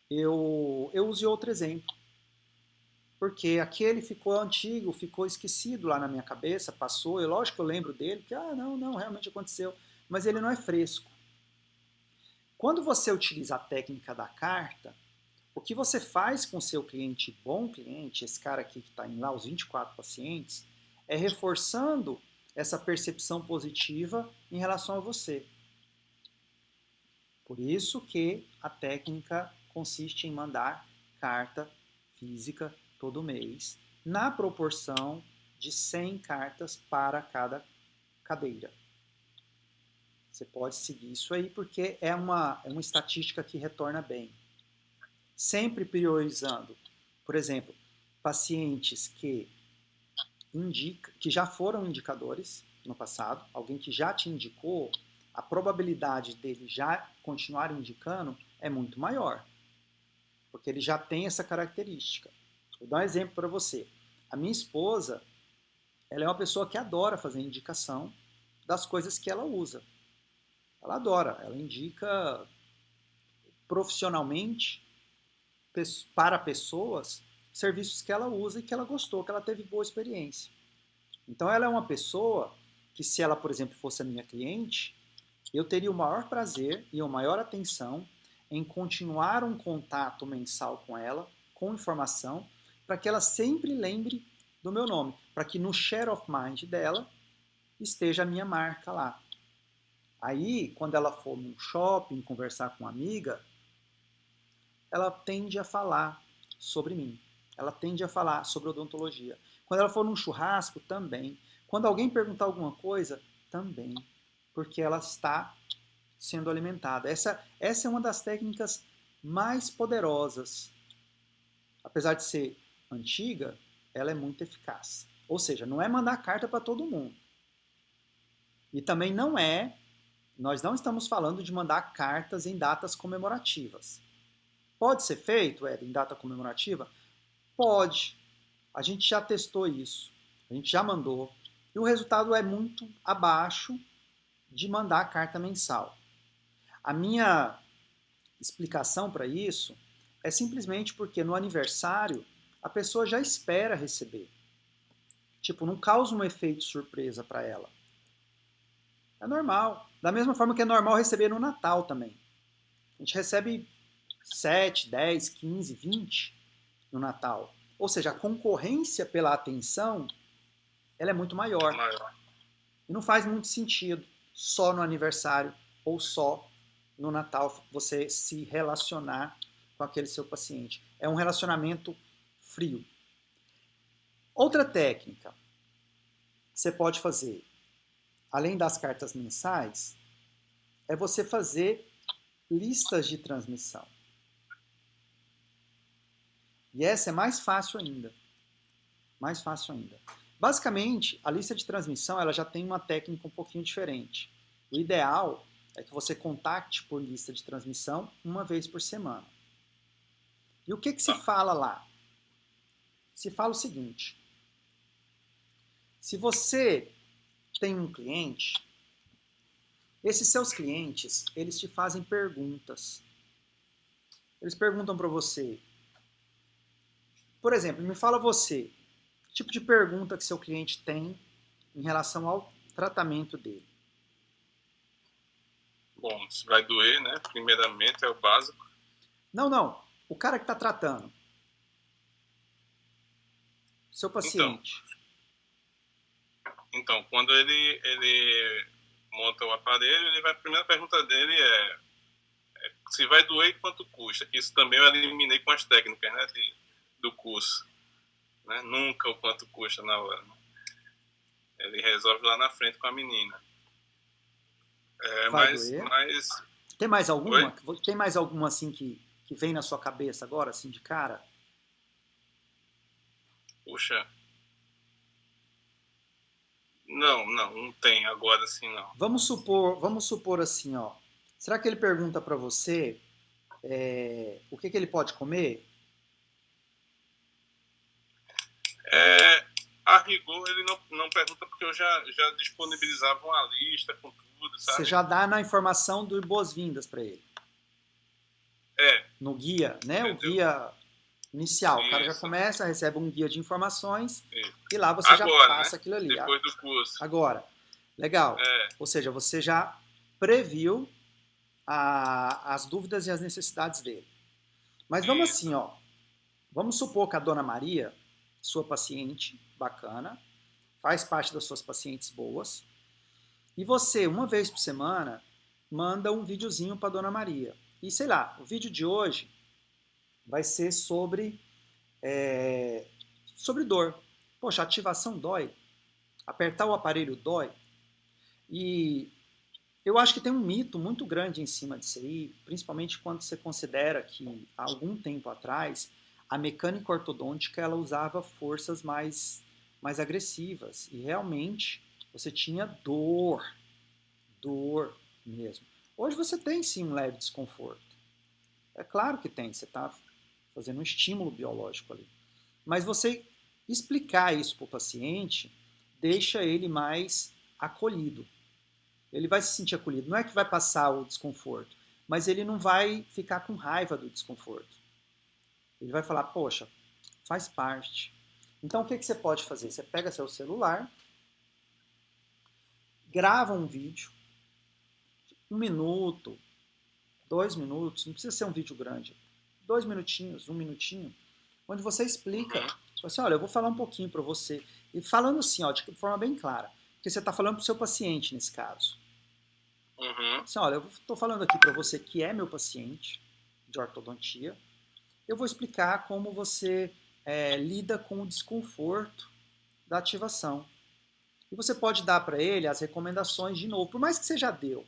eu use outro exemplo. Porque aquele ficou antigo, ficou esquecido lá na minha cabeça, passou, lógico que eu lembro dele, que não, realmente aconteceu, mas ele não é fresco. Quando você utiliza a técnica da carta, o que você faz com o seu cliente, bom cliente, esse cara aqui que está em lá, os 24 pacientes, é reforçando essa percepção positiva em relação a você. Por isso que a técnica consiste em mandar carta física todo mês, na proporção de 100 cartas para cada cadeira. Você pode seguir isso aí porque é uma estatística que retorna bem. Sempre priorizando, por exemplo, pacientes que já foram indicadores no passado, alguém que já te indicou, a probabilidade dele já continuar indicando é muito maior, porque ele já tem essa característica. Vou dar um exemplo para você. A minha esposa, ela é uma pessoa que adora fazer indicação das coisas que ela usa. Ela adora, ela indica profissionalmente para pessoas serviços que ela usa e que ela gostou, que ela teve boa experiência. Então ela é uma pessoa que, se ela, por exemplo, fosse a minha cliente, eu teria o maior prazer e a maior atenção em continuar um contato mensal com ela, com informação, para que ela sempre lembre do meu nome, para que no share of mind dela esteja a minha marca lá. Aí, quando ela for num shopping conversar com uma amiga, ela tende a falar sobre mim. Ela tende a falar sobre odontologia. Quando ela for num churrasco, também. Quando alguém perguntar alguma coisa, também. Porque ela está sendo alimentada. Essa é uma das técnicas mais poderosas. Apesar de ser antiga, ela é muito eficaz. Ou seja, não é mandar carta para todo mundo. E também nós não estamos falando de mandar cartas em datas comemorativas. Pode ser feito, em data comemorativa? Pode. A gente já testou isso. A gente já mandou. E o resultado é muito abaixo de mandar a carta mensal. A minha explicação para isso é simplesmente porque no aniversário a pessoa já espera receber. Tipo, não causa um efeito surpresa para ela. É normal. Da mesma forma que é normal receber no Natal também. A gente recebe 7, 10, 15, 20 no Natal. Ou seja, a concorrência pela atenção, ela é muito maior. E não faz muito sentido só no aniversário ou só no Natal você se relacionar com aquele seu paciente. É um relacionamento frio. Outra técnica que você pode fazer, além das cartas mensais, é você fazer listas de transmissão. E essa é mais fácil ainda. Mais fácil ainda. Basicamente, a lista de transmissão ela já tem uma técnica um pouquinho diferente. O ideal é que você contacte por lista de transmissão uma vez por semana. E o que se fala lá? Se fala o seguinte: se você tem um cliente, esses seus clientes, eles te fazem perguntas. Eles perguntam para você, por exemplo, me fala você, que tipo de pergunta que seu cliente tem em relação ao tratamento dele? Bom, se vai doer, né? Primeiramente é o básico. Não. O cara que está tratando. Seu paciente. Então quando ele monta o aparelho, a primeira pergunta dele é se vai doer e quanto custa. Que isso também eu eliminei com as técnicas, né, do curso. Né? Nunca o quanto custa na hora. Né? Ele resolve lá na frente com a menina. Mas tem mais alguma? Oi? Tem mais alguma assim que vem na sua cabeça agora, assim, de cara? Puxa. Não tem agora assim, não. Vamos supor assim, ó. Será que ele pergunta para você o que ele pode comer? A rigor, ele não pergunta porque eu já disponibilizava uma lista com tudo, sabe? Você já dá na informação do boas-vindas para ele. No guia, né? Entendeu? O guia inicial. Isso. O cara já começa, recebe um guia de informações e lá você já passa, né? Aquilo ali. Depois do curso. Agora. Legal. Ou seja, você já previu as dúvidas e as necessidades dele. Mas vamos assim, ó. Vamos supor que a Dona Maria, sua paciente bacana, faz parte das suas pacientes boas, e você, uma vez por semana, manda um videozinho para Dona Maria. E sei lá, o vídeo de hoje vai ser sobre dor. Poxa, ativação dói. Apertar o aparelho dói. E eu acho que tem um mito muito grande em cima disso aí, principalmente quando você considera que, há algum tempo atrás, a mecânica ortodôntica ela usava forças mais agressivas. E realmente você tinha dor mesmo. Hoje você tem sim um leve desconforto. É claro que tem, você está fazendo um estímulo biológico ali. Mas você explicar isso para o paciente deixa ele mais acolhido. Ele vai se sentir acolhido. Não é que vai passar o desconforto, mas ele não vai ficar com raiva do desconforto. Ele vai falar, poxa, faz parte. Então o que você pode fazer? Você pega seu celular, grava um vídeo, 1 minuto, 2 minutos, não precisa ser um vídeo grande, 2 minutinhos, 1 minutinho, onde você explica, assim, olha, eu vou falar um pouquinho para você, e falando assim, ó, de forma bem clara, porque você está falando para o seu paciente nesse caso. Assim, olha, eu estou falando aqui para você que é meu paciente de ortodontia, eu vou explicar como você lida com o desconforto da ativação. E você pode dar para ele as recomendações de novo, por mais que você já deu.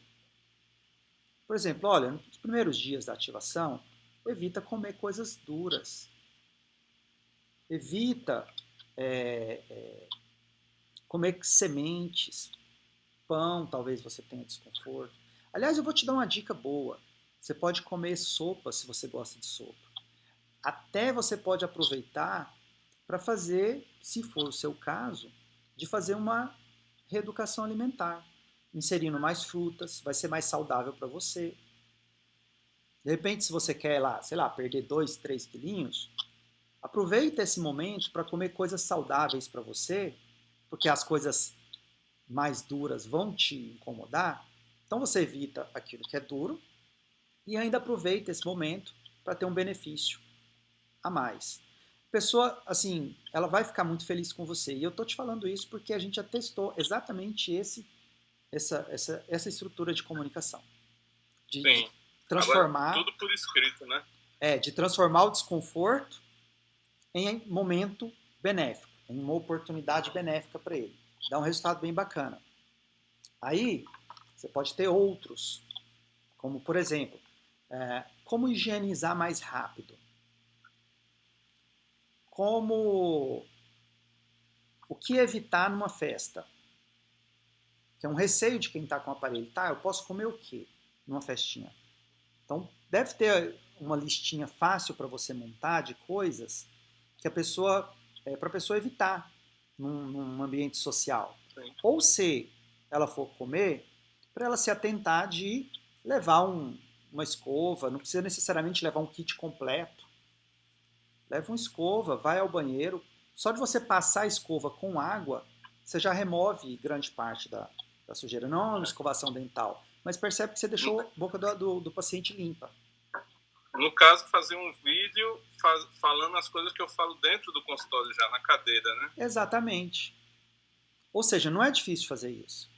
Por exemplo, olha, nos primeiros dias da ativação, evita comer coisas duras. Evita comer sementes, pão, talvez você tenha desconforto. Aliás, eu vou te dar uma dica boa. Você pode comer sopa se você gosta de sopa. Até você pode aproveitar para fazer, se for o seu caso, de fazer uma reeducação alimentar. Inserindo mais frutas, vai ser mais saudável para você. De repente, se você quer lá, sei lá, perder 2, 3 quilinhos, aproveita esse momento para comer coisas saudáveis para você porque as coisas mais duras vão te incomodar, então você evita aquilo que é duro e ainda aproveita esse momento para ter um benefício a mais. A pessoa, assim, ela vai ficar muito feliz com você. E eu tô te falando isso porque a gente já testou exatamente essa estrutura de comunicação. De transformar... Agora, tudo por escrito, né? De transformar o desconforto em momento benéfico, em uma oportunidade benéfica para ele. Dá um resultado bem bacana. Aí, você pode ter outros, como, por exemplo, como higienizar mais rápido. Como o que evitar numa festa. Que é um receio de quem está com o aparelho. Tá, eu posso comer o quê numa festinha? Então, deve ter uma listinha fácil para você montar de coisas que para a pessoa evitar num ambiente social. Sim. Ou se ela for comer, para ela se atentar de levar uma escova, não precisa necessariamente levar um kit completo. Leva uma escova, vai ao banheiro. Só de você passar a escova com água, você já remove grande parte da sujeira. Não é uma escovação dental, mas percebe que você deixou a boca do paciente limpa. No caso, fazer um vídeo falando as coisas que eu falo dentro do consultório já, na cadeira, né? Exatamente. Ou seja, não é difícil fazer isso.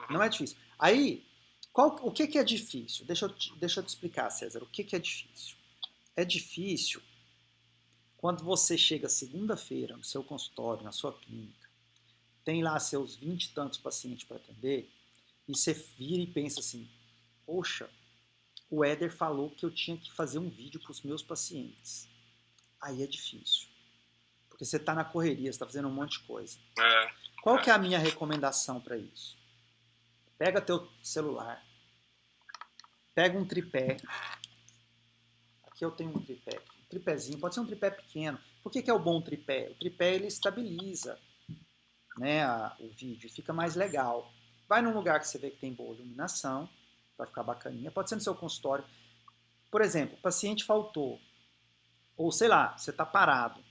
Não é difícil. Aí, o que é difícil? Deixa eu te explicar, César. O que é difícil? É difícil quando você chega segunda-feira no seu consultório, na sua clínica, tem lá seus 20 e tantos pacientes para atender, e você vira e pensa assim, poxa, o Éder falou que eu tinha que fazer um vídeo para os meus pacientes. Aí é difícil. Porque você está na correria, você está fazendo um monte de coisa. Qual que é a minha recomendação para isso? Pega teu celular, pega um tripé. Aqui eu tenho um tripé. Um tripézinho, pode ser um tripé pequeno. Por que é o bom tripé? O tripé ele estabiliza, né, o vídeo, fica mais legal. Vai num lugar que você vê que tem boa iluminação, vai ficar bacaninha. Pode ser no seu consultório. Por exemplo, o paciente faltou. Ou sei lá, você está parado.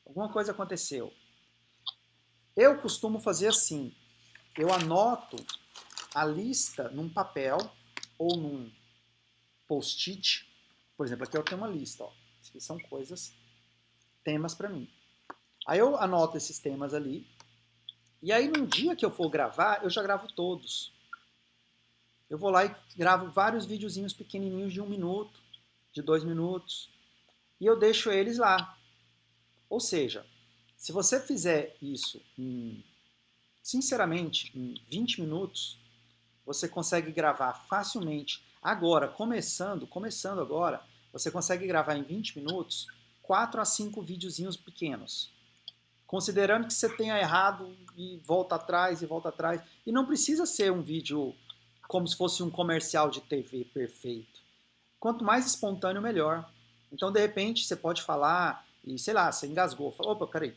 Alguma coisa aconteceu. Eu costumo fazer assim. Eu anoto a lista num papel ou num post-it. Por exemplo, aqui eu tenho uma lista. Ó. Isso aqui são coisas, temas para mim. Aí eu anoto esses temas ali. E aí, num dia que eu for gravar, eu já gravo todos. Eu vou lá e gravo vários videozinhos pequenininhos de 1 minuto, de 2 minutos. E eu deixo eles lá. Ou seja, se você fizer isso, sinceramente, em 20 minutos, você consegue gravar facilmente. Agora, começando agora, você consegue gravar em 20 minutos 4 a 5 videozinhos pequenos. Considerando que você tenha errado e volta atrás e volta atrás. E não precisa ser um vídeo como se fosse um comercial de TV perfeito. Quanto mais espontâneo, melhor. Então, de repente, você pode falar e, sei lá, você engasgou. Fala, opa, peraí.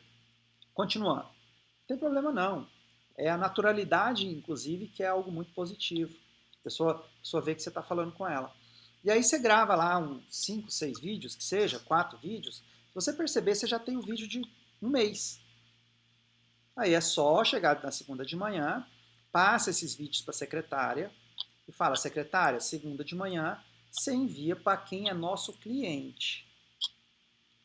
Continuando. Não tem problema não. É a naturalidade, inclusive, que é algo muito positivo. A pessoa vê que você está falando com ela. E aí você grava lá uns 5, 6 vídeos, que seja, 4 vídeos. Se você perceber, você já tem um vídeo de 1 mês. Aí é só chegar na segunda de manhã, passa esses vídeos para a secretária e fala, secretária, segunda de manhã, você envia para quem é nosso cliente.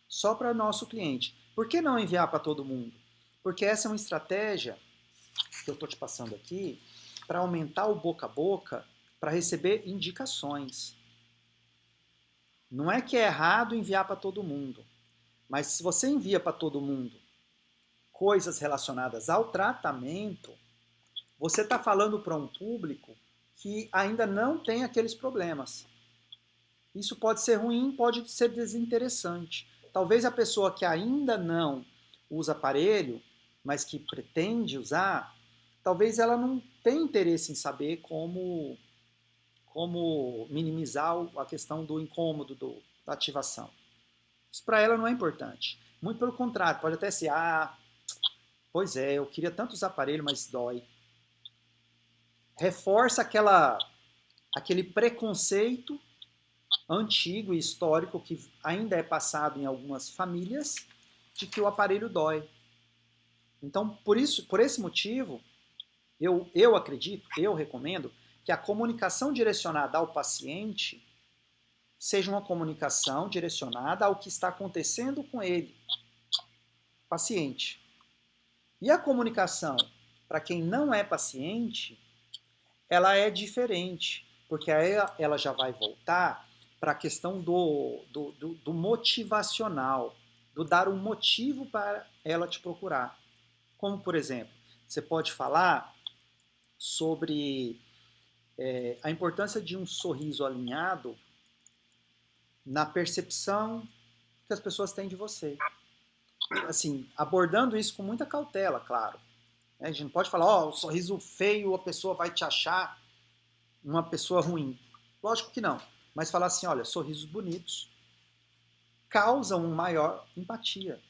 Só para nosso cliente. Por que não enviar para todo mundo? Porque essa é uma estratégia que eu estou te passando aqui para aumentar o boca a boca, para receber indicações. Não é que é errado enviar para todo mundo, mas se você envia para todo mundo coisas relacionadas ao tratamento, você está falando para um público que ainda não tem aqueles problemas. Isso pode ser ruim, pode ser desinteressante. Talvez a pessoa que ainda não usa aparelho, mas que pretende usar, talvez ela não tenha interesse em saber como minimizar a questão do incômodo da ativação. Isso para ela não é importante. Muito pelo contrário, pode até ser, pois é, eu queria tanto usar aparelho, mas dói. Reforça aquele preconceito antigo e histórico que ainda é passado em algumas famílias de que o aparelho dói. Então, por esse motivo, eu acredito, eu recomendo que a comunicação direcionada ao paciente seja uma comunicação direcionada ao que está acontecendo com ele, paciente. E a comunicação para quem não é paciente, ela é diferente, porque aí ela já vai voltar para a questão do motivacional, do dar um motivo para ela te procurar. Como, por exemplo, você pode falar sobre a importância de um sorriso alinhado na percepção que as pessoas têm de você. Assim, abordando isso com muita cautela, claro. A gente não pode falar, ó, sorriso feio, a pessoa vai te achar uma pessoa ruim. Lógico que não. Mas falar assim, olha, sorrisos bonitos causam maior empatia.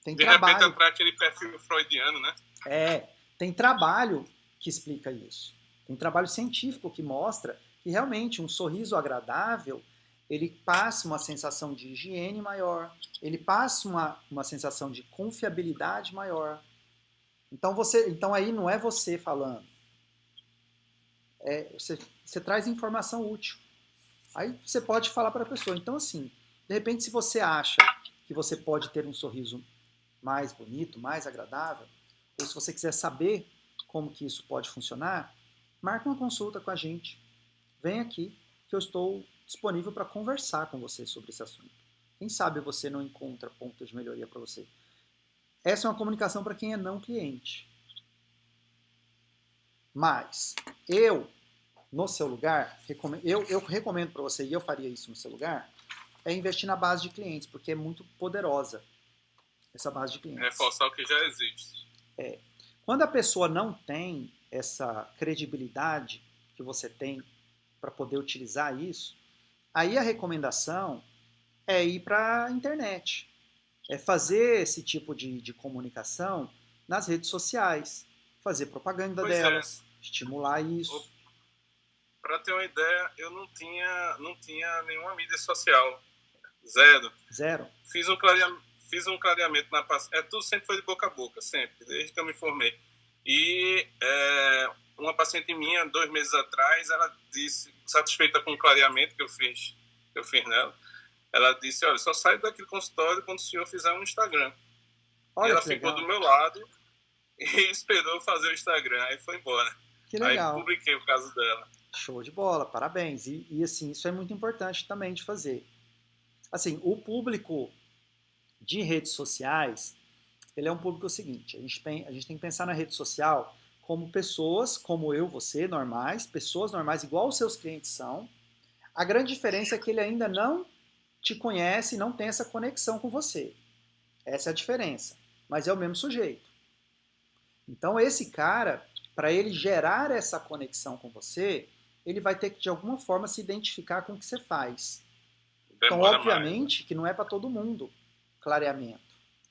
Tem De trabalho. repente entrar aquele perfil freudiano, né? Tem trabalho que explica isso. Tem trabalho científico que mostra que realmente um sorriso agradável, ele passa uma sensação de higiene maior, ele passa uma sensação de confiabilidade maior. Então aí não é você falando. Você traz informação útil. Aí você pode falar para a pessoa. Então, assim, de repente, se você acha que você pode ter um sorriso mais bonito, mais agradável, ou se você quiser saber como que isso pode funcionar, marque uma consulta com a gente. Vem aqui que eu estou disponível para conversar com você sobre esse assunto. Quem sabe você não encontra pontos de melhoria para você. Essa é uma comunicação para quem é não cliente. Mas no seu lugar, eu recomendo para você, e eu faria isso no seu lugar, é investir na base de clientes, porque é muito poderosa essa base de clientes. Reforçar o que já existe. Quando a pessoa não tem essa credibilidade que você tem para poder utilizar isso, aí a recomendação é ir para a internet. É fazer esse tipo de comunicação nas redes sociais, fazer propaganda delas, estimular isso. Para ter uma ideia, eu não tinha nenhuma mídia social. Zero. Fiz um clareamento na paciente. Tudo sempre foi de boca a boca, sempre, desde que eu me formei. E uma paciente minha, 2 meses atrás, ela disse, satisfeita com o clareamento que eu fiz nela, ela disse, olha, só saio daqui do consultório quando o senhor fizer um Instagram. Olha, e ela ficou do meu lado e esperou fazer o Instagram, aí foi embora. Que legal. Aí publiquei o caso dela. Show de bola, parabéns. E assim, isso é muito importante também de fazer. Assim, o público de redes sociais, ele é um público seguinte, a gente tem que pensar na rede social como pessoas, como eu, você, normais, pessoas normais, igual os seus clientes são. A grande diferença é que ele ainda não te conhece, não tem essa conexão com você. Essa é a diferença. Mas é o mesmo sujeito. Então esse cara, para ele gerar essa conexão com você, ele vai ter que de alguma forma se identificar com o que você faz. Então, obviamente, que não é para todo mundo clareamento.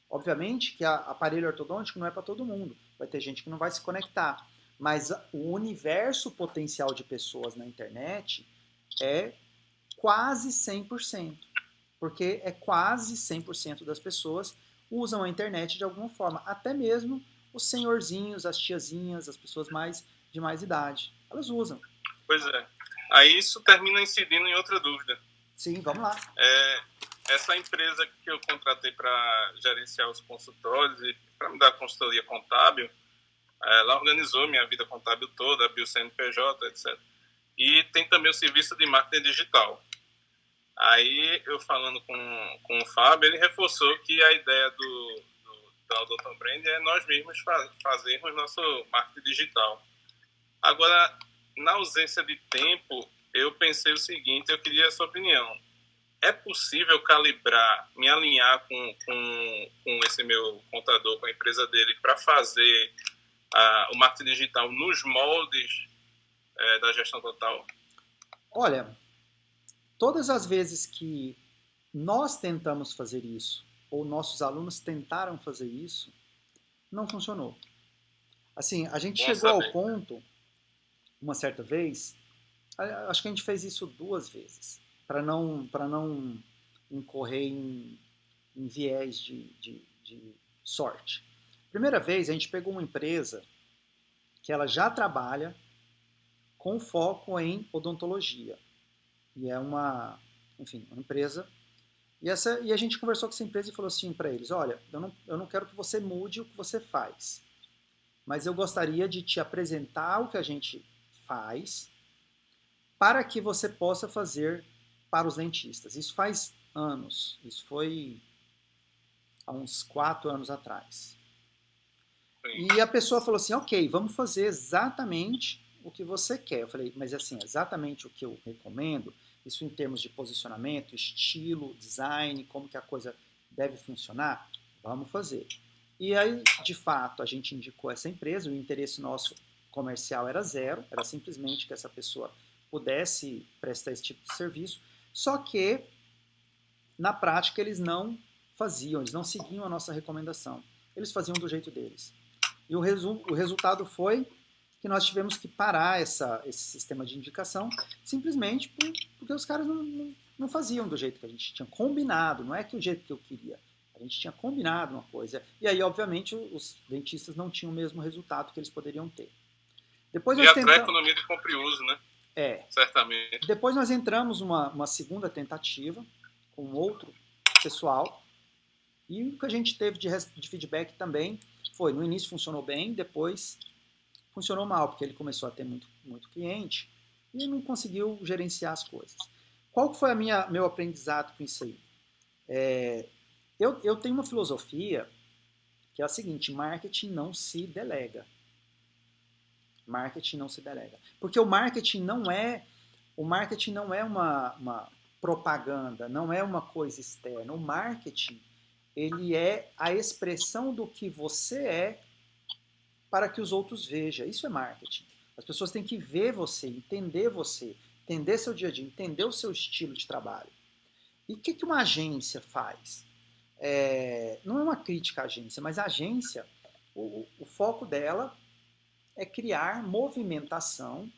Obviamente que aparelho ortodôntico não é para todo mundo. Vai ter gente que não vai se conectar. Mas o universo potencial de pessoas na internet é quase 100%. Porque é quase 100% das pessoas usam a internet de alguma forma. Até mesmo os senhorzinhos, as tiazinhas, as pessoas de mais idade. Elas usam. Pois é. Aí isso termina incidindo em outra dúvida. Sim, vamos lá. Essa empresa que eu contratei para gerenciar os consultórios e para me dar consultoria contábil, ela organizou minha vida contábil toda, abriu o CNPJ, etc. E tem também o serviço de marketing digital. Aí, eu falando com o Fábio, ele reforçou que a ideia da Odonto Brand é nós mesmos fazermos nosso marketing digital. Agora, na ausência de tempo, eu pensei o seguinte, eu queria a sua opinião. É possível calibrar, me alinhar com esse meu contador, com a empresa dele, para fazer o marketing digital nos moldes da gestão total? Olha, todas as vezes que nós tentamos fazer isso, ou nossos alunos tentaram fazer isso, não funcionou. Assim, a gente chegou ao ponto, uma certa vez, acho que a gente fez isso 2 vezes, para não incorrer em viés de sorte. Primeira vez, a gente pegou uma empresa que ela já trabalha com foco em odontologia. E é enfim, uma empresa. E a gente conversou com essa empresa e falou assim para eles, olha, eu não quero que você mude o que você faz, mas eu gostaria de te apresentar o que a gente faz para que você possa fazer para os dentistas. Isso faz anos, isso foi há uns 4 anos atrás. Sim. E a pessoa falou assim, ok, vamos fazer exatamente o que você quer. Eu falei, mas assim, exatamente o que eu recomendo, isso em termos de posicionamento, estilo, design, como que a coisa deve funcionar, vamos fazer. E aí, de fato, a gente indicou essa empresa, o interesse nosso comercial era zero, era simplesmente que essa pessoa pudesse prestar esse tipo de serviço, só que, na prática, eles não faziam, eles não seguiam a nossa recomendação. Eles faziam do jeito deles. E o resultado foi que nós tivemos que parar esse sistema de indicação simplesmente porque os caras não faziam do jeito que a gente tinha combinado, não é que o jeito que eu queria. A gente tinha combinado uma coisa. E aí, obviamente, os dentistas não tinham o mesmo resultado que eles poderiam ter. Depois E nós atrai a tentamos. economia de compra e uso, né? É. Certamente. Depois nós entramos uma segunda tentativa com outro pessoal. E o que a gente teve de feedback também foi, no início funcionou bem, depois funcionou mal, porque ele começou a ter muito cliente e não conseguiu gerenciar as coisas. Qual foi meu aprendizado com isso aí? Eu tenho uma filosofia que é a seguinte, marketing não se delega. Marketing não se delega. Porque o marketing não é uma propaganda, não é uma coisa externa. O marketing, ele é a expressão do que você é para que os outros vejam. Isso é marketing. As pessoas têm que ver você, entender seu dia a dia, entender o seu estilo de trabalho. E o que uma agência faz? Não é uma crítica à agência, mas a agência, o foco dela é criar movimentação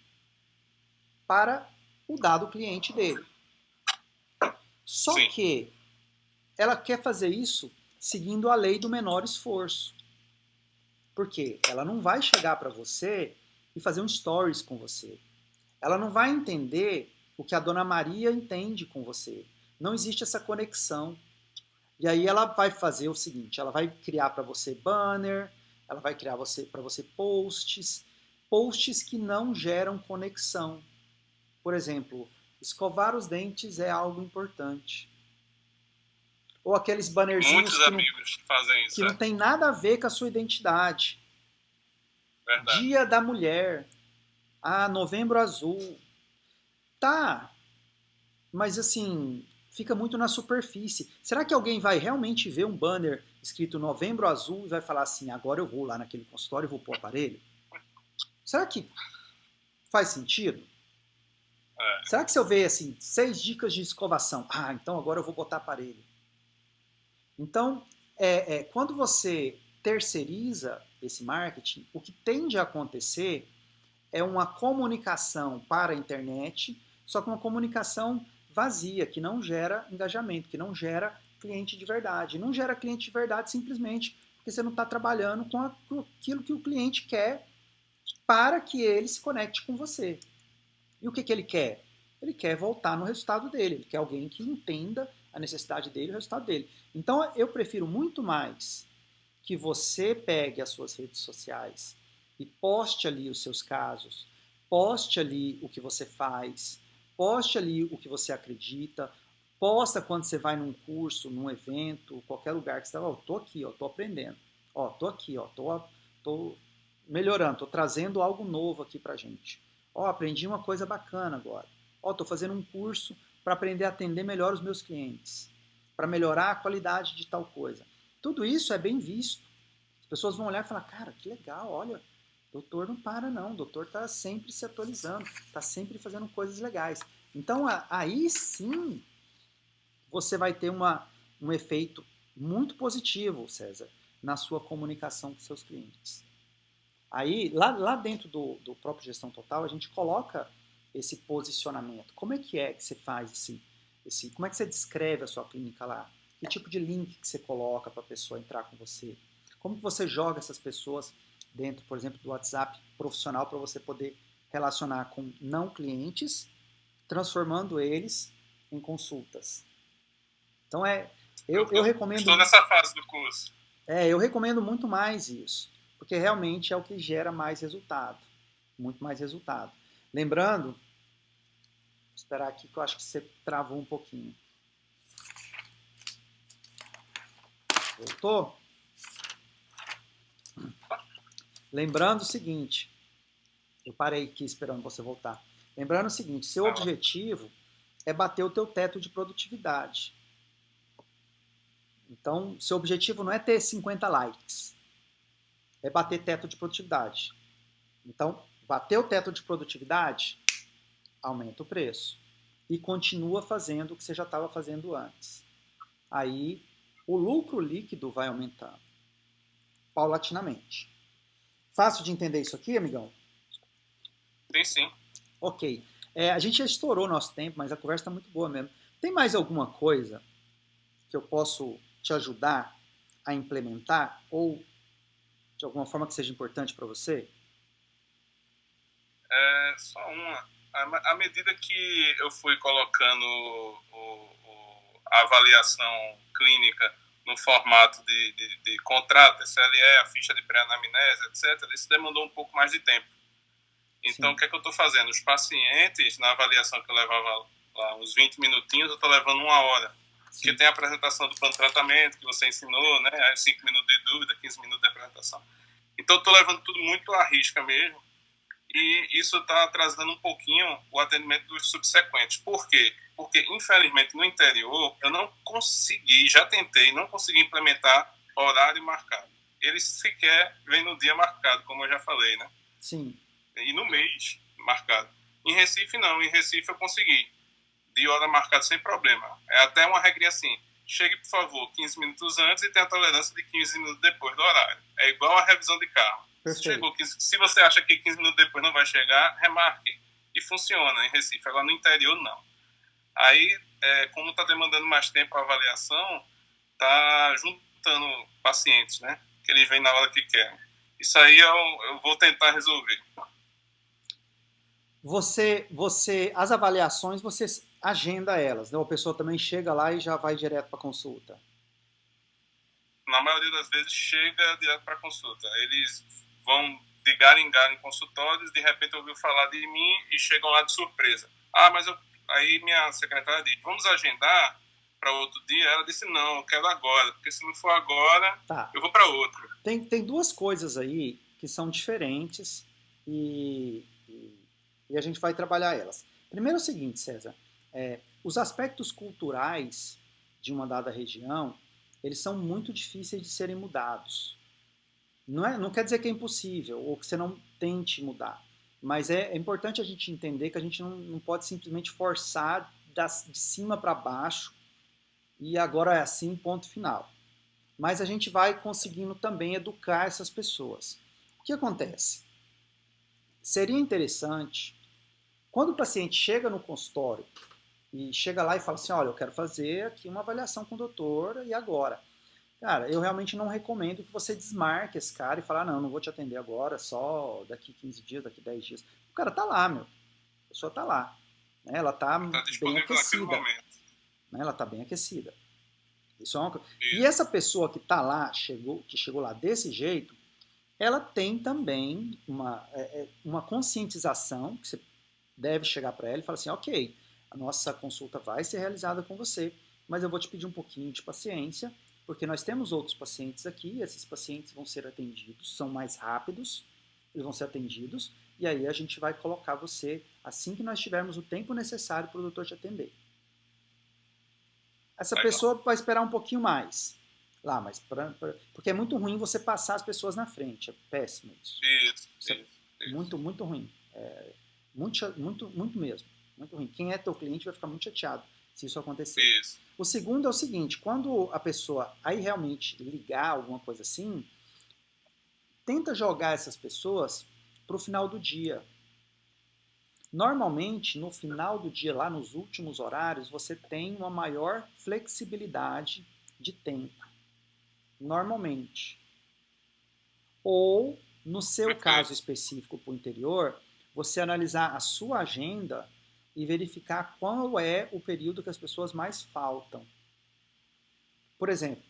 para o dado cliente dele. Só Sim. que ela quer fazer isso seguindo a lei do menor esforço. Porque ela não vai chegar para você e fazer um stories com você. Ela não vai entender o que a Dona Maria entende com você. Não existe essa conexão. E aí ela vai fazer o seguinte, ela vai criar para você banner, ela vai criar para você posts que não geram conexão. Por exemplo, escovar os dentes é algo importante. Ou aqueles bannerzinhos Muitos amigos fazem isso. que não tem nada a ver com a sua identidade. Verdade. Dia da Mulher. Novembro Azul. Tá, mas assim, fica muito na superfície. Será que alguém vai realmente ver um banner escrito Novembro Azul e vai falar assim, agora eu vou lá naquele consultório e vou pôr o aparelho? Será que faz sentido? Será que se eu ver assim, 6 dicas de escovação, então agora eu vou botar aparelho? Então, quando você terceiriza esse marketing, o que tende a acontecer é uma comunicação para a internet, só que uma comunicação vazia, que não gera engajamento, que não gera cliente de verdade. Não gera cliente de verdade simplesmente porque você não está trabalhando com aquilo que o cliente quer para que ele se conecte com você. E o que ele quer? Ele quer voltar no resultado dele, ele quer alguém que entenda a necessidade dele e o resultado dele. Então eu prefiro muito mais que você pegue as suas redes sociais e poste ali os seus casos, poste ali o que você faz, poste ali o que você acredita, posta quando você vai num curso, num evento, qualquer lugar que você está, tô aqui, tô aprendendo, tô aqui, tô melhorando, tô trazendo algo novo aqui pra gente. Aprendi uma coisa bacana agora. Tô fazendo um curso para aprender a atender melhor os meus clientes, para melhorar a qualidade de tal coisa. Tudo isso é bem visto. As pessoas vão olhar e falar, cara, que legal, olha, o doutor não para não, o doutor está sempre se atualizando, está sempre fazendo coisas legais. Então, aí sim, você vai ter um efeito muito positivo, César, na sua comunicação com seus clientes. Aí, lá dentro do próprio Gestão Total, a gente coloca esse posicionamento. Como é que você faz como é que você descreve a sua clínica lá? Que tipo de link que você coloca para a pessoa entrar com você? Como que você joga essas pessoas dentro, por exemplo, do WhatsApp profissional para você poder relacionar com não clientes, transformando eles em consultas. Então eu Estou recomendo, nessa fase do curso. eu recomendo muito mais isso, porque realmente é o que gera mais resultado, muito mais resultado. Lembrando, vou esperar aqui que eu acho que você travou um pouquinho. Voltou? Lembrando o seguinte, eu parei aqui esperando você voltar. Lembrando o seguinte, seu objetivo é bater o teu teto de produtividade. Então, seu objetivo não é ter 50 likes, é bater teto de produtividade. Então, bater o teto de produtividade, aumenta o preço. E continua fazendo o que você já estava fazendo antes. Aí, o lucro líquido vai aumentando, paulatinamente. Fácil de entender isso aqui, amigão? Sim. Ok. A gente já estourou nosso tempo, mas a conversa está muito boa mesmo. Tem mais alguma coisa que eu posso te ajudar a implementar ou de alguma forma que seja importante para você? Só uma. À medida que eu fui colocando a avaliação clínica no formato de contrato, SLE, a ficha de pré-anamnese, etc., isso demandou um pouco mais de tempo. Então, Sim. O que é que eu estou fazendo? Os pacientes, na avaliação que eu levava lá uns 20 minutinhos, eu estou levando 1 hora. Sim. Porque tem a apresentação do plano de tratamento, que você ensinou, né? 5 minutos de dúvida, 15 minutos de apresentação. Então, eu estou levando tudo muito à risca mesmo. E isso está atrasando um pouquinho o atendimento dos subsequentes. Por quê? Porque, infelizmente, no interior, eu não consegui, já tentei, não consegui implementar horário marcado. Eles sequer vêm no dia marcado, como eu já falei, né? Sim. E no mês marcado. Em Recife, não. Em Recife, eu consegui. De hora marcada, sem problema. É até uma regrinha assim. Chegue, por favor, 15 minutos antes e tenha a tolerância de 15 minutos depois do horário. É igual a revisão de carro. Se você acha que 15 minutos depois não vai chegar, remarque. E funciona em Recife. Agora, no interior, não. Aí, como está demandando mais tempo a avaliação, está juntando pacientes, né? Que eles vêm na hora que querem. Isso aí eu vou tentar resolver. As avaliações, você agenda elas, né? A pessoa também chega lá e já vai direto para consulta. Na maioria das vezes chega direto para consulta. Eles vão de galho em galho em consultórios, de repente ouviu falar de mim e chegam lá de surpresa. Aí minha secretária disse, vamos agendar para outro dia? Ela disse, não, eu quero agora, porque se não for agora, eu vou para outro. Tem duas coisas aí que são diferentes e a gente vai trabalhar elas. Primeiro é o seguinte, César, os aspectos culturais de uma dada região, eles são muito difíceis de serem mudados. Não quer dizer que é impossível ou que você não tente mudar, mas é importante a gente entender que a gente não pode simplesmente forçar de cima para baixo e agora é assim, ponto final. Mas a gente vai conseguindo também educar essas pessoas. O que acontece? Seria interessante, quando o paciente chega no consultório e chega lá e fala assim, olha, eu quero fazer aqui uma avaliação com o doutor e agora? Cara, eu realmente não recomendo que você desmarque esse cara e fale, não vou te atender agora, só daqui 15 dias, daqui 10 dias. O cara tá lá, meu. A pessoa tá lá. Né? Ela tá bem aquecida. Né? Ela tá bem aquecida. Isso é uma coisa. E essa pessoa que tá lá, que chegou lá desse jeito, ela tem também uma conscientização que você deve chegar para ela e falar assim, ok, a nossa consulta vai ser realizada com você, mas eu vou te pedir um pouquinho de paciência, porque nós temos outros pacientes aqui, esses pacientes vão ser atendidos, são mais rápidos, eles vão ser atendidos, e aí a gente vai colocar você assim que nós tivermos o tempo necessário para o doutor te atender. Essa pessoa vai esperar um pouquinho mais lá, mas porque é muito ruim você passar as pessoas na frente, é péssimo isso. Isso. Muito, muito ruim. Muito mesmo. Muito ruim. Quem é teu cliente vai ficar muito chateado se isso acontecer. Isso. O segundo é o seguinte, quando a pessoa aí realmente ligar alguma coisa assim, tenta jogar essas pessoas para o final do dia. Normalmente, no final do dia, lá nos últimos horários, você tem uma maior flexibilidade de tempo. Normalmente. ou, no seu caso Perfeito. específico para o interior, você analisar a sua agenda e verificar qual é o período que as pessoas mais faltam. Por exemplo,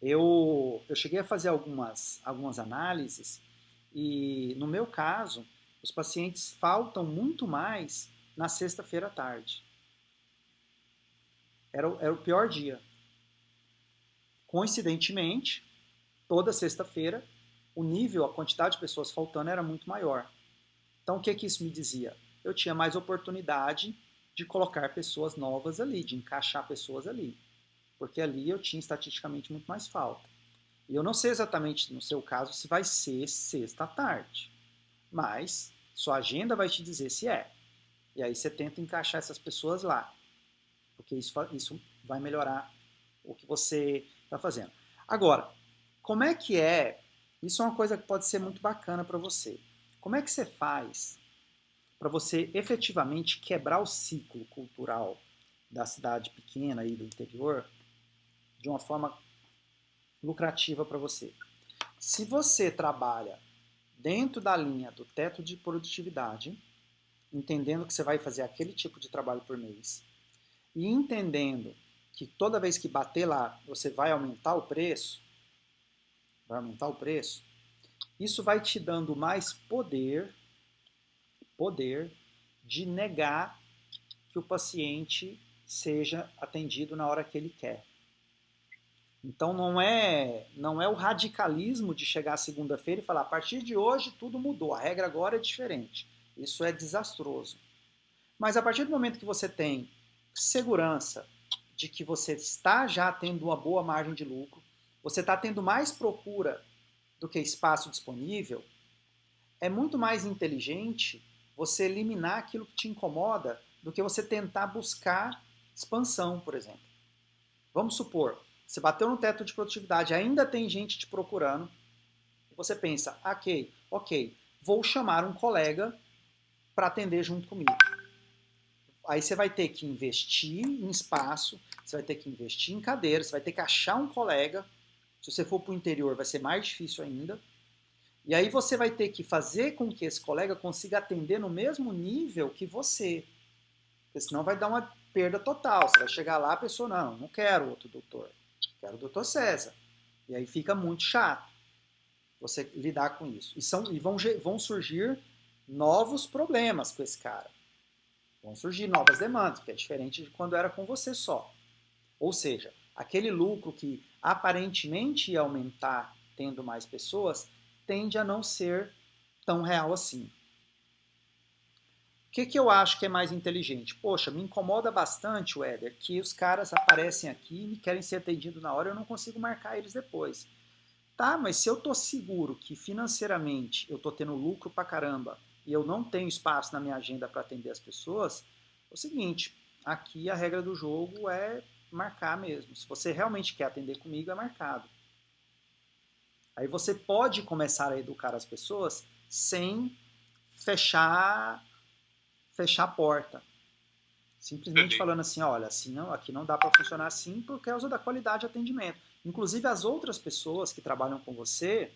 eu cheguei a fazer algumas análises e, no meu caso, os pacientes faltam muito mais na sexta-feira à tarde. Era o pior dia. Coincidentemente, toda sexta-feira, o nível, a quantidade de pessoas faltando era muito maior. Então, o que que isso me dizia? Eu tinha mais oportunidade de colocar pessoas novas ali, de encaixar pessoas ali. Porque ali eu tinha estatisticamente muito mais falta. E eu não sei exatamente, no seu caso, se vai ser sexta à tarde. Mas sua agenda vai te dizer se é. E aí você tenta encaixar essas pessoas lá. Porque isso vai melhorar o que você está fazendo. Agora, como é que é? Isso é uma coisa que pode ser muito bacana para você. Como é que você faz para você efetivamente quebrar o ciclo cultural da cidade pequena e do interior de uma forma lucrativa para você? Se você trabalha dentro da linha do teto de produtividade, entendendo que você vai fazer aquele tipo de trabalho por mês, e entendendo que toda vez que bater lá, você vai aumentar o preço, isso vai te dando mais poder de negar que o paciente seja atendido na hora que ele quer. Então não é o radicalismo de chegar segunda-feira e falar a partir de hoje tudo mudou, a regra agora é diferente. Isso é desastroso. Mas a partir do momento que você tem segurança de que você está já tendo uma boa margem de lucro, você está tendo mais procura do que espaço disponível, é muito mais inteligente você eliminar aquilo que te incomoda do que você tentar buscar expansão, por exemplo. Vamos supor, você bateu no teto de produtividade, ainda tem gente te procurando, e você pensa, ok, vou chamar um colega para atender junto comigo. Aí você vai ter que investir em espaço, você vai ter que investir em cadeira, você vai ter que achar um colega. Se você for para o interior, vai ser mais difícil ainda. E aí você vai ter que fazer com que esse colega consiga atender no mesmo nível que você. Porque senão vai dar uma perda total. Você vai chegar lá, a pessoa, não quero outro doutor. Quero o doutor César. E aí fica muito chato você lidar com isso. E vão surgir novos problemas com esse cara. Vão surgir novas demandas, que é diferente de quando era com você só. Ou seja, aquele lucro que aparentemente ia aumentar tendo mais pessoas, tende a não ser tão real assim. O que eu acho que é mais inteligente? Poxa, me incomoda bastante, Éder, que os caras aparecem aqui e querem ser atendidos na hora e eu não consigo marcar eles depois. Tá, mas se eu tô seguro que financeiramente eu tô tendo lucro pra caramba e eu não tenho espaço na minha agenda para atender as pessoas, é o seguinte, aqui a regra do jogo é marcar mesmo. Se você realmente quer atender comigo, é marcado. Aí você pode começar a educar as pessoas sem fechar a porta. Simplesmente falando assim, olha, assim não, aqui não dá para funcionar assim por causa da qualidade de atendimento. Inclusive as outras pessoas que trabalham com você,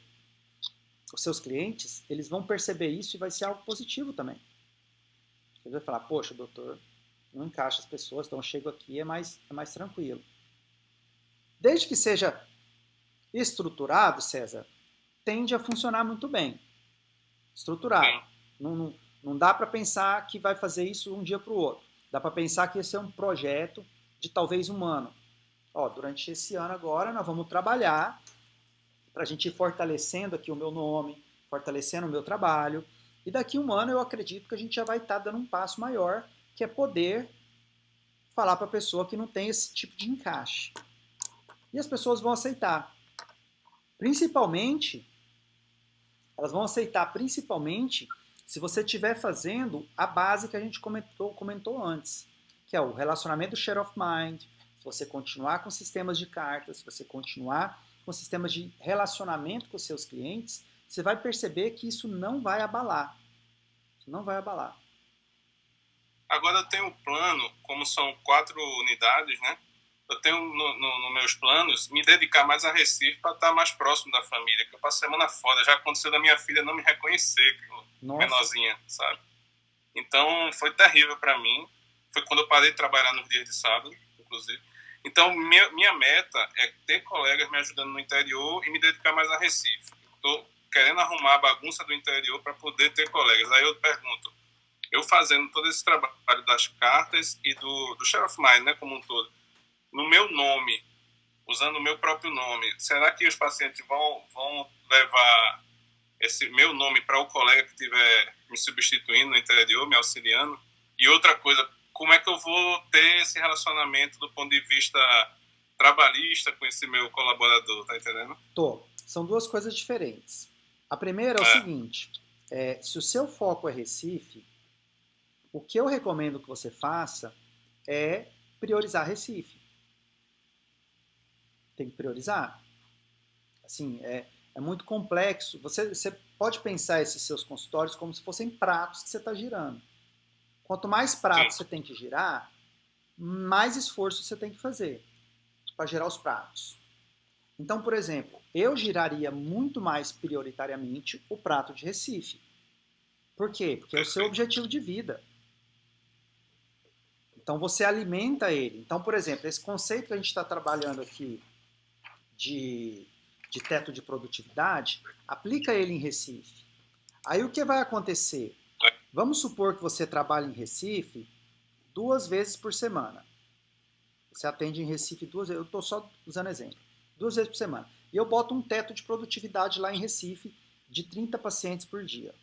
os seus clientes, eles vão perceber isso e vai ser algo positivo também. Ele vai falar, poxa, doutor, não encaixa as pessoas, então eu chego aqui é mais tranquilo. Desde que seja estruturado, César, tende a funcionar muito bem. Estruturado. Não dá para pensar que vai fazer isso um dia para o outro. Dá para pensar que esse é um projeto de talvez um ano. Durante esse ano agora nós vamos trabalhar para a gente ir fortalecendo aqui o meu nome, fortalecendo o meu trabalho. E daqui a um ano eu acredito que a gente já vai estar dando um passo maior, que é poder falar para a pessoa que não tem esse tipo de encaixe. E as pessoas vão aceitar. Elas vão aceitar principalmente se você estiver fazendo a base que a gente comentou antes, que é o relacionamento share of mind, se você continuar com sistemas de cartas, se você continuar com sistemas de relacionamento com os seus clientes, você vai perceber que isso não vai abalar. Isso não vai abalar. Agora eu tenho um plano, como são 4 unidades, né? eu tenho nos meus planos me dedicar mais a Recife para estar mais próximo da família, que eu passo semana fora. Já aconteceu da minha filha não me reconhecer, Nossa. menorzinha, sabe? Então foi terrível para mim. Foi quando eu parei de trabalhar nos dias de sábado, inclusive. Então minha meta é ter colegas me ajudando no interior e me dedicar mais a Recife. Estou querendo arrumar a bagunça do interior para poder ter colegas. Aí eu pergunto, eu fazendo todo esse trabalho das cartas e do Share of Mind, né, como um todo, no meu nome, usando o meu próprio nome, será que os pacientes vão levar esse meu nome para o colega que estiver me substituindo no interior, me auxiliando? E outra coisa, como é que eu vou ter esse relacionamento do ponto de vista trabalhista com esse meu colaborador, tá entendendo? São duas coisas diferentes. A primeira é o seguinte, se o seu foco é Recife, o que eu recomendo que você faça é priorizar Recife. Tem que priorizar. Assim, é muito complexo. Você pode pensar esses seus consultórios como se fossem pratos que você está girando. Quanto mais pratos você tem que girar, mais esforço você tem que fazer para girar os pratos. Então, por exemplo, eu giraria muito mais prioritariamente o prato de Recife. Por quê? Porque é o seu objetivo de vida. Então, você alimenta ele. Então, por exemplo, esse conceito que a gente está trabalhando aqui de teto de produtividade, aplica ele em Recife. Aí o que vai acontecer? Vamos supor que você trabalha em Recife 2 vezes por semana. Você atende em Recife 2 vezes, eu estou só usando exemplo, 2 vezes por semana. E eu boto um teto de produtividade lá em Recife de 30 pacientes por dia.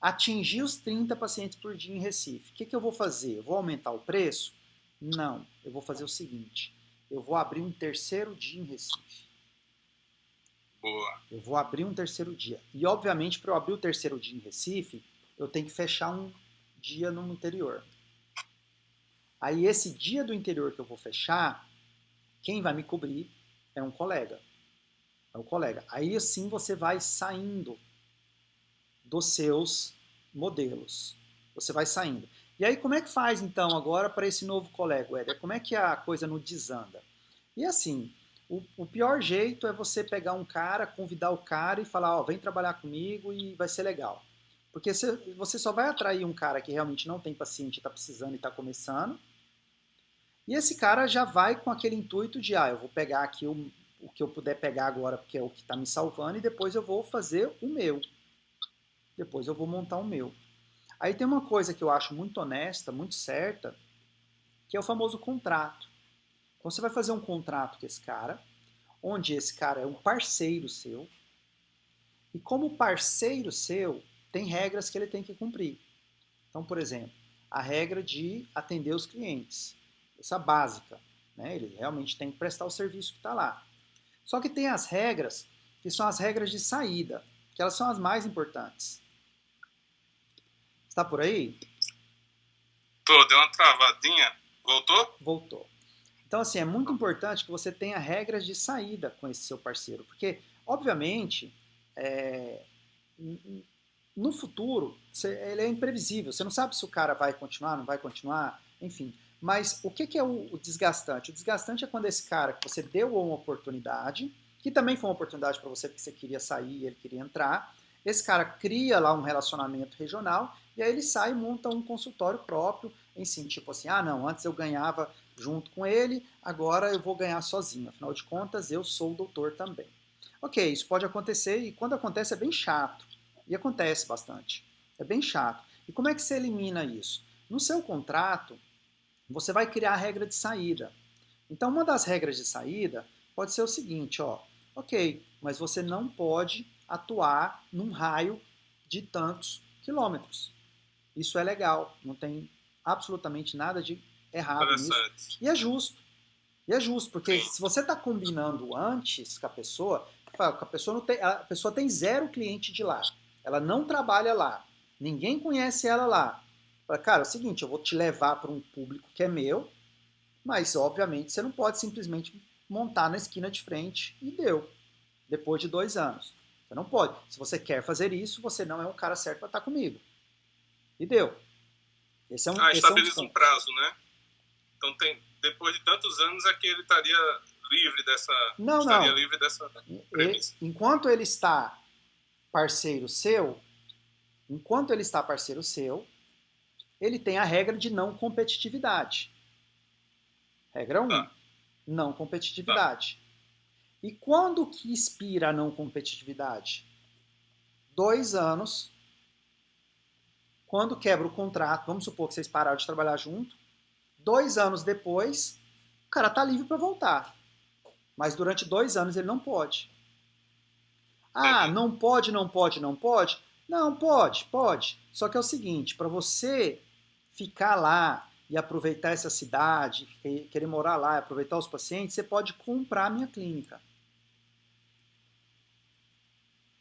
Atingir os 30 pacientes por dia em Recife. O que eu vou fazer? Eu vou aumentar o preço? Não. Eu vou fazer o seguinte. Eu vou abrir um terceiro dia em Recife. Boa. Eu vou abrir um terceiro dia. E, obviamente, para eu abrir o terceiro dia em Recife, eu tenho que fechar um dia no interior. Aí, esse dia do interior que eu vou fechar, quem vai me cobrir é um colega. É o colega. Aí, assim, você vai saindo dos seus modelos. Você vai saindo. E aí, como é que faz, então, agora para esse novo colega, Éder? Como é que a coisa não desanda? E assim, o pior jeito é você pegar um cara, convidar o cara e falar, ó, vem trabalhar comigo e vai ser legal. Porque você só vai atrair um cara que realmente não tem paciente, está precisando e está começando. E esse cara já vai com aquele intuito de, eu vou pegar aqui o que eu puder pegar agora, porque é o que está me salvando, e depois eu vou fazer o meu. Depois eu vou montar o meu. Aí tem uma coisa que eu acho muito honesta, muito certa, que é o famoso contrato. Então você vai fazer um contrato com esse cara, onde esse cara é um parceiro seu, e como parceiro seu, tem regras que ele tem que cumprir. Então, por exemplo, a regra de atender os clientes. Essa básica. Né? Ele realmente tem que prestar o serviço que está lá. Só que tem as regras, que são as regras de saída, que elas são as mais importantes. Está por aí? Tô, deu uma travadinha. Voltou? Voltou. Então, assim, é muito importante que você tenha regras de saída com esse seu parceiro, porque, obviamente, no futuro, ele é imprevisível. Você não sabe se o cara vai continuar, não vai continuar, enfim. Mas o que é o desgastante? O desgastante é quando esse cara que você deu uma oportunidade, que também foi uma oportunidade para você porque você queria sair e ele queria entrar, esse cara cria lá um relacionamento regional e aí ele sai e monta um consultório próprio, em si, tipo assim, não, antes eu ganhava junto com ele, agora eu vou ganhar sozinho. Afinal de contas, eu sou o doutor também. Ok, isso pode acontecer e quando acontece é bem chato. E acontece bastante. É bem chato. E como é que você elimina isso? No seu contrato, você vai criar a regra de saída. Então, uma das regras de saída pode ser o seguinte, ok, mas você não pode atuar num raio de tantos quilômetros. Isso é legal, não tem absolutamente nada de errado nisso. E é justo. E é justo, porque se você está combinando antes com a pessoa a pessoa tem 0 cliente de lá. Ela não trabalha lá. Ninguém conhece ela lá. Fala, cara, é o seguinte, eu vou te levar para um público que é meu, mas obviamente você não pode simplesmente montar na esquina de frente e deu. Depois de 2 anos. Você não pode. Se você quer fazer isso, você não é um cara certo para estar comigo. E deu. Estabeleça um prazo, né? Então depois de tantos anos é que ele estaria livre dessa, Não, estaria não. livre dessa premissa. Enquanto ele está parceiro seu, ele tem a regra de não competitividade. Regra 1, Tá, não tá. competitividade. E quando que expira a não competitividade? 2 anos. Quando quebra o contrato, vamos supor que vocês pararam de trabalhar junto, 2 anos depois, o cara tá livre para voltar. Mas durante 2 anos ele não pode. Ah, Entendi. não pode, não pode, não pode? Não, pode, pode. Só que é o seguinte, para você ficar lá e aproveitar essa cidade, querer morar lá e aproveitar os pacientes, você pode comprar a minha clínica.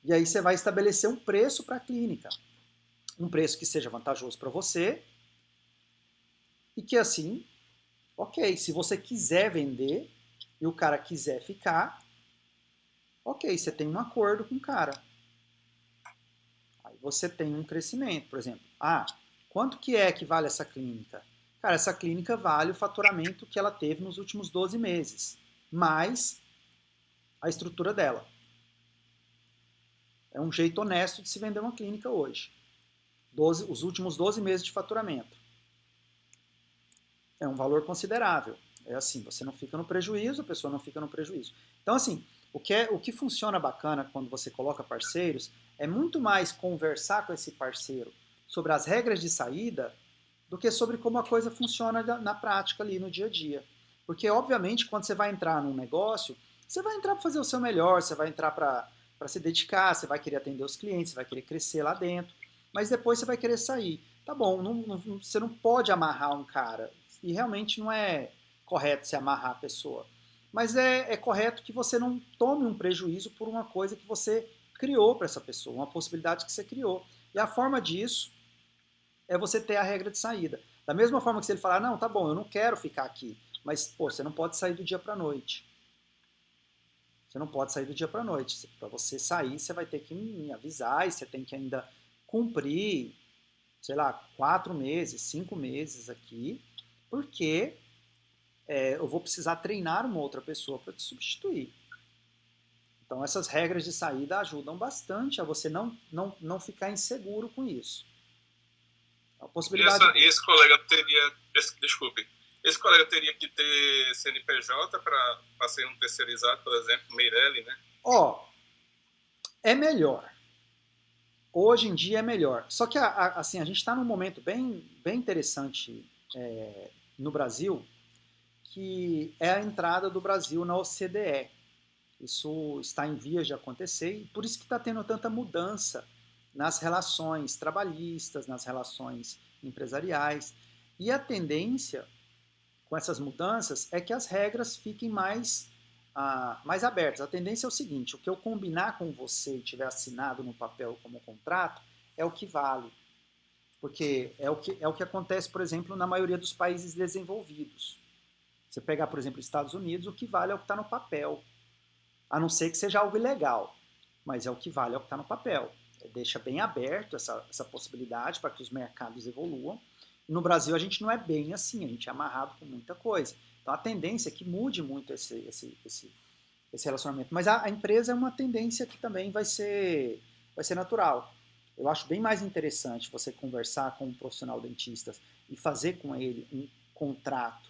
E aí você vai estabelecer um preço para a clínica. Um preço que seja vantajoso para você e que assim, ok, se você quiser vender e o cara quiser ficar, ok, você tem um acordo com o cara. Aí você tem um crescimento, por exemplo. Ah, quanto que é que vale essa clínica? Cara, essa clínica vale o faturamento que ela teve nos últimos 12 meses, mais a estrutura dela. É um jeito honesto de se vender uma clínica hoje. Os últimos 12 meses de faturamento. É um valor considerável. É assim, você não fica no prejuízo, a pessoa não fica no prejuízo. Então, assim, o que funciona bacana quando você coloca parceiros é muito mais conversar com esse parceiro sobre as regras de saída do que sobre como a coisa funciona na prática ali no dia a dia. Porque, obviamente, quando você vai entrar num negócio, você vai entrar para fazer o seu melhor, você vai entrar para se dedicar, você vai querer atender os clientes, você vai querer crescer lá dentro, mas depois você vai querer sair. Tá bom, você não pode amarrar um cara, e realmente não é correto se amarrar a pessoa. Mas é correto que você não tome um prejuízo por uma coisa que você criou para essa pessoa, uma possibilidade que você criou. E a forma disso é você ter a regra de saída. Da mesma forma que se ele falar, não, tá bom, eu não quero ficar aqui, mas pô, você não pode sair do dia para a noite. Você não pode sair do dia para a noite. Para você sair, você vai ter que me avisar e você tem que ainda cumprir, sei lá, 4 meses, 5 meses aqui, porque eu vou precisar treinar uma outra pessoa para te substituir. Então, essas regras de saída ajudam bastante a você não ficar inseguro com isso. A E, possibilidade. e esse colega teria, desculpe, esse colega teria que ter CNPJ para ser um terceirizado, por exemplo, Meirelli, né? Ó, é melhor. Hoje em dia é melhor. Só que assim, a gente está num momento bem interessante no Brasil, que é a entrada do Brasil na OCDE. Isso está em vias de acontecer e por isso que está tendo tanta mudança nas relações trabalhistas, nas relações empresariais. E a tendência com essas mudanças é que as regras fiquem mais abertas. A tendência é o seguinte, o que eu combinar com você e tiver assinado no papel como contrato é o que vale. Porque é o que acontece, por exemplo, na maioria dos países desenvolvidos. Você pegar, por exemplo, Estados Unidos, o que vale é o que está no papel. A não ser que seja algo ilegal, mas é o que vale, é o que está no papel. Deixa bem aberto essa possibilidade para que os mercados evoluam. E no Brasil a gente não é bem assim, a gente é amarrado com muita coisa. Então a tendência é que mude muito esse relacionamento. Mas a empresa é uma tendência que também vai ser natural. Eu acho bem mais interessante você conversar com um profissional dentista e fazer com ele um contrato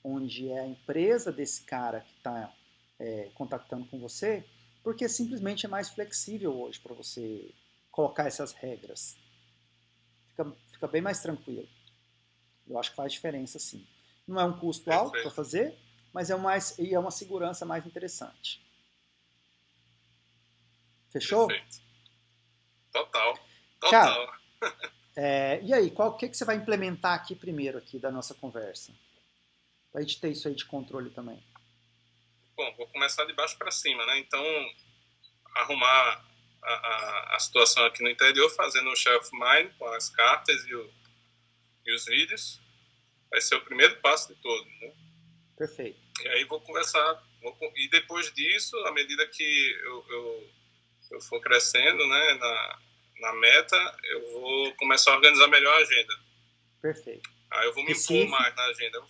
onde é a empresa desse cara que está contactando com você, porque simplesmente é mais flexível hoje para você colocar essas regras. Fica bem mais tranquilo. Eu acho que faz diferença sim. Não é um custo alto para fazer, mas é uma segurança mais interessante. Fechou? Perfeito. Total. Cara, e aí, o que você vai implementar aqui primeiro aqui da nossa conversa? Para a gente ter isso aí de controle também. Bom, vou começar de baixo para cima, né? Então, arrumar a situação aqui no interior, fazendo o Share of Mind com as cartas e os vídeos. Vai ser o primeiro passo de todo, né? Perfeito. E aí vou conversar. E depois disso, à medida que eu for crescendo, né, na meta, eu vou começar a organizar melhor a agenda. Perfeito. Aí eu vou me impor mais na agenda.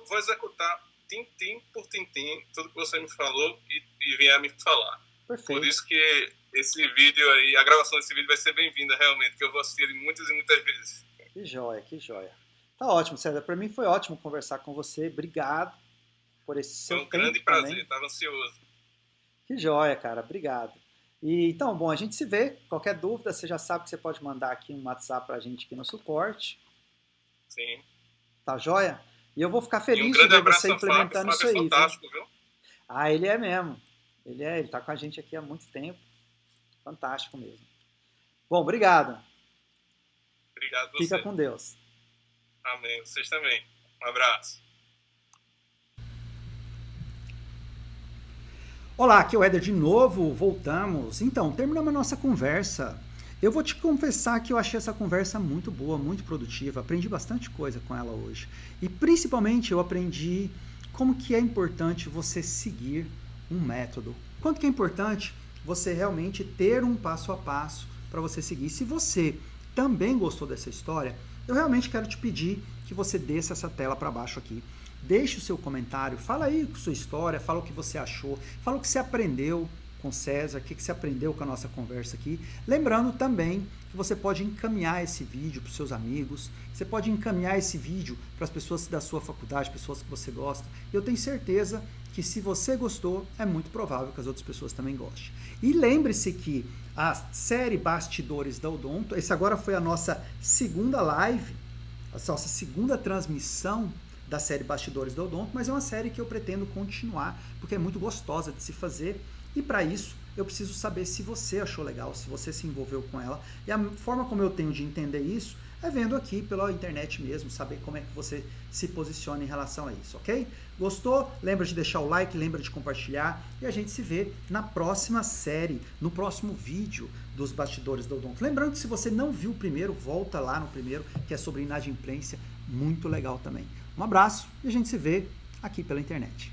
vou executar tintim por tintim tudo que você me falou e vier me falar. Perfeito. Por isso que esse vídeo aí, a gravação desse vídeo vai ser bem-vinda, realmente, que eu vou assistir ele muitas e muitas vezes. Que joia, que joia. Tá ótimo, César. Para mim foi ótimo conversar com você. Obrigado por esse seu tempo. Foi um grande prazer, estava ansioso. Que joia, cara. Obrigado. E, então, bom, a gente se vê. Qualquer dúvida, você já sabe que você pode mandar aqui um WhatsApp pra gente aqui no suporte. Sim. Tá joia? E eu vou ficar feliz de ver você implementando isso aí. Fábio é fantástico, viu? Ah, ele é mesmo. Ele tá com a gente aqui há muito tempo. Fantástico mesmo. Bom, obrigado. Obrigado você. Fica com Deus. Amém. Vocês também. Um abraço. Olá, aqui é o Éder de novo, voltamos. Então, terminamos a nossa conversa. Eu vou te confessar que eu achei essa conversa muito boa, muito produtiva. Aprendi bastante coisa com ela hoje. E principalmente eu aprendi como que é importante você seguir um método. Quanto que é importante você realmente ter um passo a passo para você seguir. Se você também gostou dessa história, eu realmente quero te pedir que você desça essa tela para baixo aqui. Deixe o seu comentário, fala aí sua história, fala o que você achou, fala o que você aprendeu com César, o que você aprendeu com a nossa conversa aqui. Lembrando também que você pode encaminhar esse vídeo para os seus amigos, você pode encaminhar esse vídeo para as pessoas da sua faculdade, pessoas que você gosta. Eu tenho certeza que se você gostou, é muito provável que as outras pessoas também gostem. E lembre-se que a série Bastidores da Odonto, essa agora foi a nossa segunda live, a nossa segunda transmissão da série Bastidores da Odonto, mas é uma série que eu pretendo continuar, porque é muito gostosa de se fazer, e para isso eu preciso saber se você achou legal, se você se envolveu com ela, e a forma como eu tenho de entender isso é vendo aqui pela internet mesmo, saber como é que você se posiciona em relação a isso, ok? Gostou? Lembra de deixar o like, lembra de compartilhar, e a gente se vê na próxima série, no próximo vídeo dos Bastidores da Odonto. Lembrando que se você não viu o primeiro, volta lá no primeiro, que é sobre inadimplência, muito legal também. Um abraço e a gente se vê aqui pela internet.